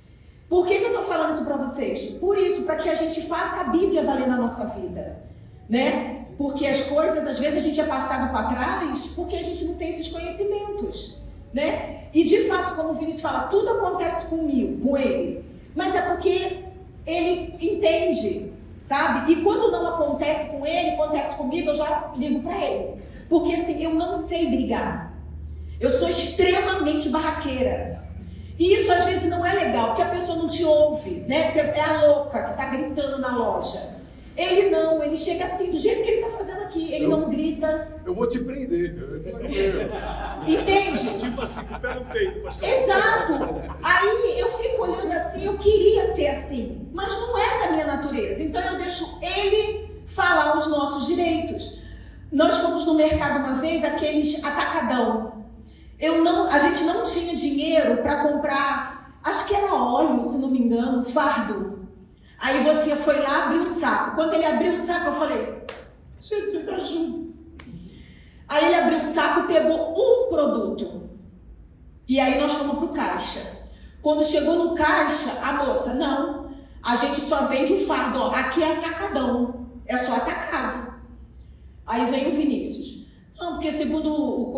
Por que eu estou falando isso para vocês? Por isso, para que a gente faça a Bíblia valer na nossa vida, né? Porque as coisas, às vezes a gente é passado para trás porque a gente não tem esses conhecimentos, né? E de fato, como o Vinícius fala, tudo acontece comigo, com ele, mas é porque ele entende, sabe? E quando não acontece com ele, acontece comigo, eu já ligo para ele. Porque assim, eu não sei brigar. Eu sou extremamente barraqueira. E isso às vezes não é legal, porque a pessoa não te ouve, né? Você é a louca que está gritando na loja. Ele não, ele chega assim, do jeito que ele está fazendo aqui. Ele não grita. Eu vou te prender. Entende? Tipo assim, com o pé no peito, pastor. Exato. Aí eu fico olhando assim, eu queria ser assim, mas não é da minha natureza. Então eu deixo ele falar os nossos direitos. Nós fomos no mercado uma vez, aqueles atacadão. A gente não tinha dinheiro para comprar, acho que era óleo, se não me engano, fardo. Aí você foi lá, abriu o saco. Quando ele abriu o saco, eu falei, Jesus, ajuda. Aí ele abriu o saco e pegou um produto. E aí nós fomos pro caixa. Quando chegou no caixa, a moça, não, a gente só vende o fardo, ó, aqui é atacadão, é só atacado. Aí vem o Vinícius. Não, porque segundo o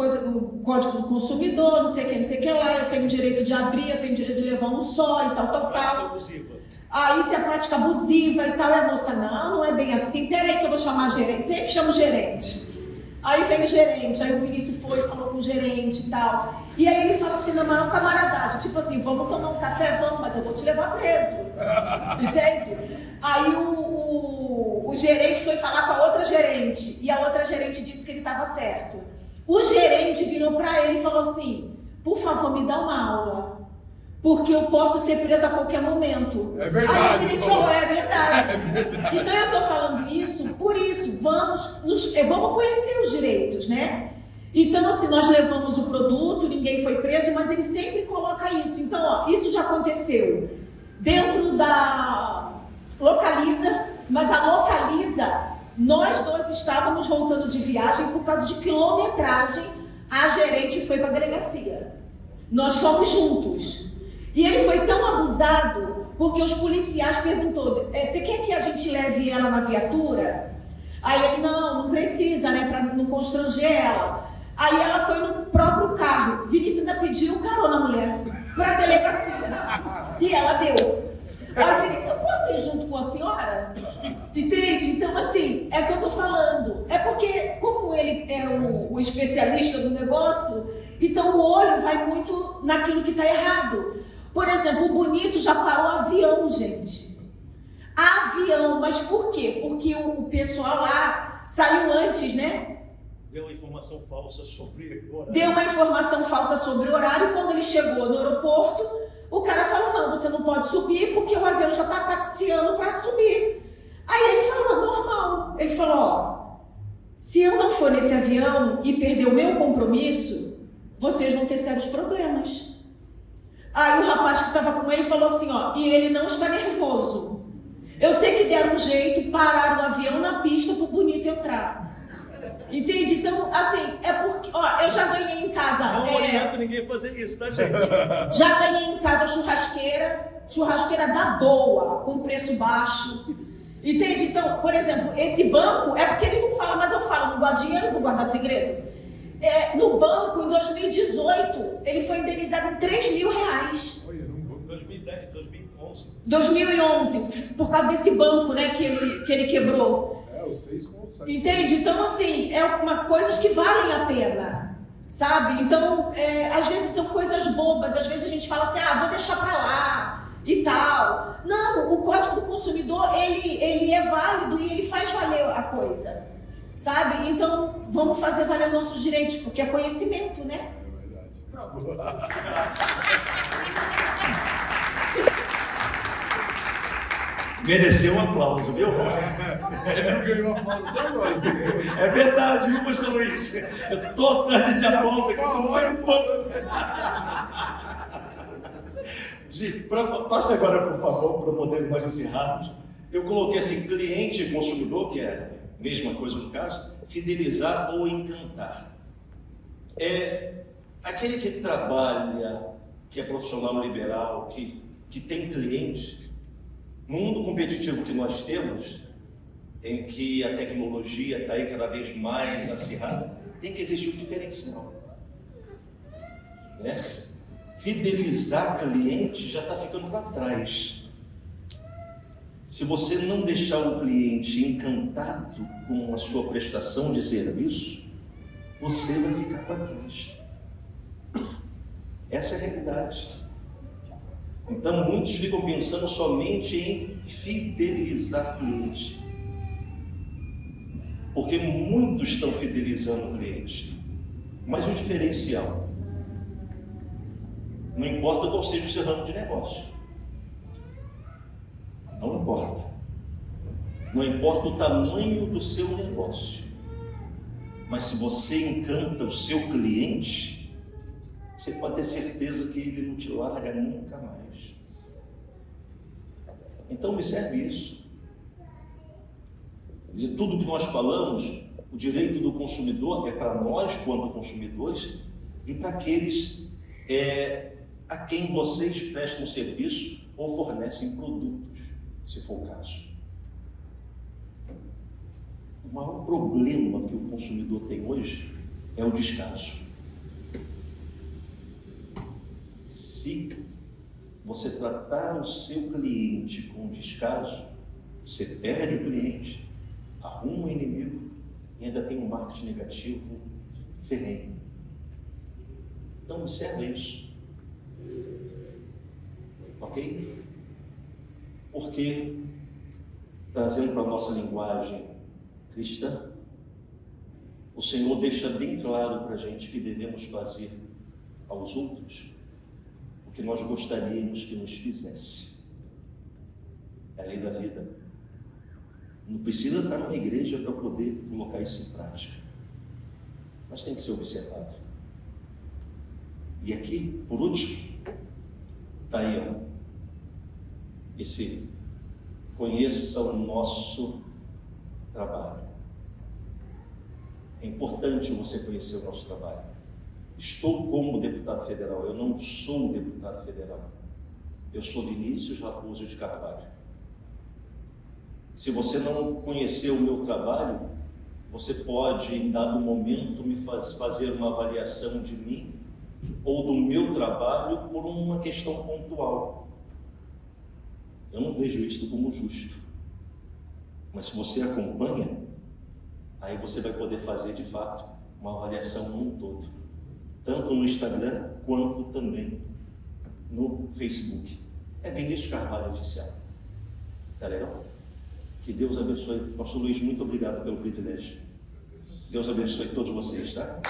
Código do Consumidor, não sei o que lá, eu tenho direito de abrir, eu tenho direito de levar um só e tal. Aí se é prática abusiva e tal, a moça, não é bem assim, peraí que eu vou chamar a gerente, sempre chamo o gerente. Aí vem o gerente, aí o Vinícius foi e falou com o gerente e tal. E aí ele fala assim, na maior camaradagem, tipo assim, vamos tomar um café, vamos, mas eu vou te levar preso. Entende? Aí o gerente foi falar com a outra gerente, e a outra gerente disse que ele estava certo. O gerente virou para ele e falou assim, por favor, me dá uma aula, porque eu posso ser preso a qualquer momento. É verdade. Aí o Vinícius falou, é verdade. Então eu estou falando isso, por isso, vamos conhecer os direitos, né? Então, assim, nós levamos o produto, ninguém foi preso, mas ele sempre coloca isso. Então, ó, isso já aconteceu dentro da Localiza, mas a Localiza, nós dois estávamos voltando de viagem por causa de quilometragem, a gerente foi para a delegacia. Nós fomos juntos. E ele foi tão abusado, porque os policiais perguntou, você quer que a gente leve ela na viatura? Aí ele, não precisa, né, para não constranger ela. Aí ela foi no próprio carro. Vinícius ainda pediu carona, mulher, para a delegacia. E ela deu. Aí eu falei, eu posso ir junto com a senhora? Entende? Então, assim, é o que eu tô falando. É porque, como ele é o especialista do negócio, então o olho vai muito naquilo que está errado. Por exemplo, o Bonito já parou avião, gente. Avião, mas por quê? Porque o pessoal lá saiu antes, né? Deu uma informação falsa sobre o horário. Deu uma informação falsa sobre o horário. Quando ele chegou no aeroporto, o cara falou, não, você não pode subir porque o avião já está taxiando para subir. Aí ele falou, normal. Ele falou, ó, se eu não for nesse avião e perder o meu compromisso, vocês vão ter sérios problemas. Aí o rapaz que estava com ele falou assim, ó, e ele não está nervoso. Eu sei que deram um jeito, pararam o avião na pista para o Bonito entrar. Entende? Então, assim, é porque, ó, eu já ganhei em casa. Não oriento ninguém a fazer isso, tá, gente? Já ganhei em casa churrasqueira da boa, com preço baixo. Entende? Então, por exemplo, esse banco, é porque ele não fala, mas eu falo, não guarda dinheiro, não guarda segredo. No banco, em 2018, ele foi indenizado em R$3.000. 2011, por causa desse banco, né, que ele quebrou. Os 6 contos. Entende? Então, assim, coisas que valem a pena, sabe? Então, às vezes são coisas bobas, às vezes a gente fala assim, vou deixar pra lá e tal. Não, o Código do Consumidor, ele é válido e ele faz valer a coisa, sabe? Então, vamos fazer valer nossos direitos, porque é conhecimento, né? É verdade. Pronto. Mereceu um aplauso, viu? Ele não ganhou a bola até agora. É verdade, viu, pastor Luiz? Eu estou atrás desse aplauso aqui. Passe agora, por favor, para poder mais encerrarmos. Eu coloquei assim, cliente e consumidor, que é a mesma coisa no caso, fidelizar ou encantar. É aquele que trabalha, que é profissional liberal, que que tem cliente, no mundo competitivo que nós temos, em que a tecnologia está aí cada vez mais acirrada, tem que existir um diferencial, né? Fidelizar cliente já está ficando para trás. Se você não deixar o cliente encantado com a sua prestação de serviço, você vai ficar para trás. Essa é a realidade. Então muitos ficam pensando somente em fidelizar cliente, porque muitos estão fidelizando o cliente, mas o diferencial, não importa qual seja o seu ramo de negócio, não importa, não importa o tamanho do seu negócio, mas se você encanta o seu cliente, você pode ter certeza que ele não te larga nunca mais. Então observe isso. De tudo que nós falamos, o direito do consumidor é para nós, quanto consumidores, e para aqueles a quem vocês prestam serviço ou fornecem produtos, se for o caso. O maior problema que o consumidor tem hoje é o descaso. Se você tratar o seu cliente com descaso, você perde o cliente, arruma um inimigo e ainda tem um marketing negativo ferrenho. Então observe isso. Ok? Porque, trazendo para a nossa linguagem cristã, o Senhor deixa bem claro para a gente que devemos fazer aos outros o que nós gostaríamos que nos fizesse. É a lei da vida. Não precisa estar numa igreja para poder colocar isso em prática, mas tem que ser observado. E aqui, por último, está aí, ó, esse conheça o nosso trabalho. É importante você conhecer o nosso trabalho. Estou como deputado federal, eu não sou deputado federal. Eu sou Vinícius Raposo de Carvalho. Se você não conhecer o meu trabalho, você pode, em dado momento, me fazer uma avaliação de mim ou do meu trabalho por uma questão pontual. Eu não vejo isso como justo. Mas se você acompanha, aí você vai poder fazer, de fato, uma avaliação num todo. Tanto no Instagram, quanto também no Facebook. É Vinícius Carvalho Oficial. Tá legal? Que Deus abençoe. Pastor Luiz, muito obrigado pelo privilégio. Deus abençoe todos vocês, tá?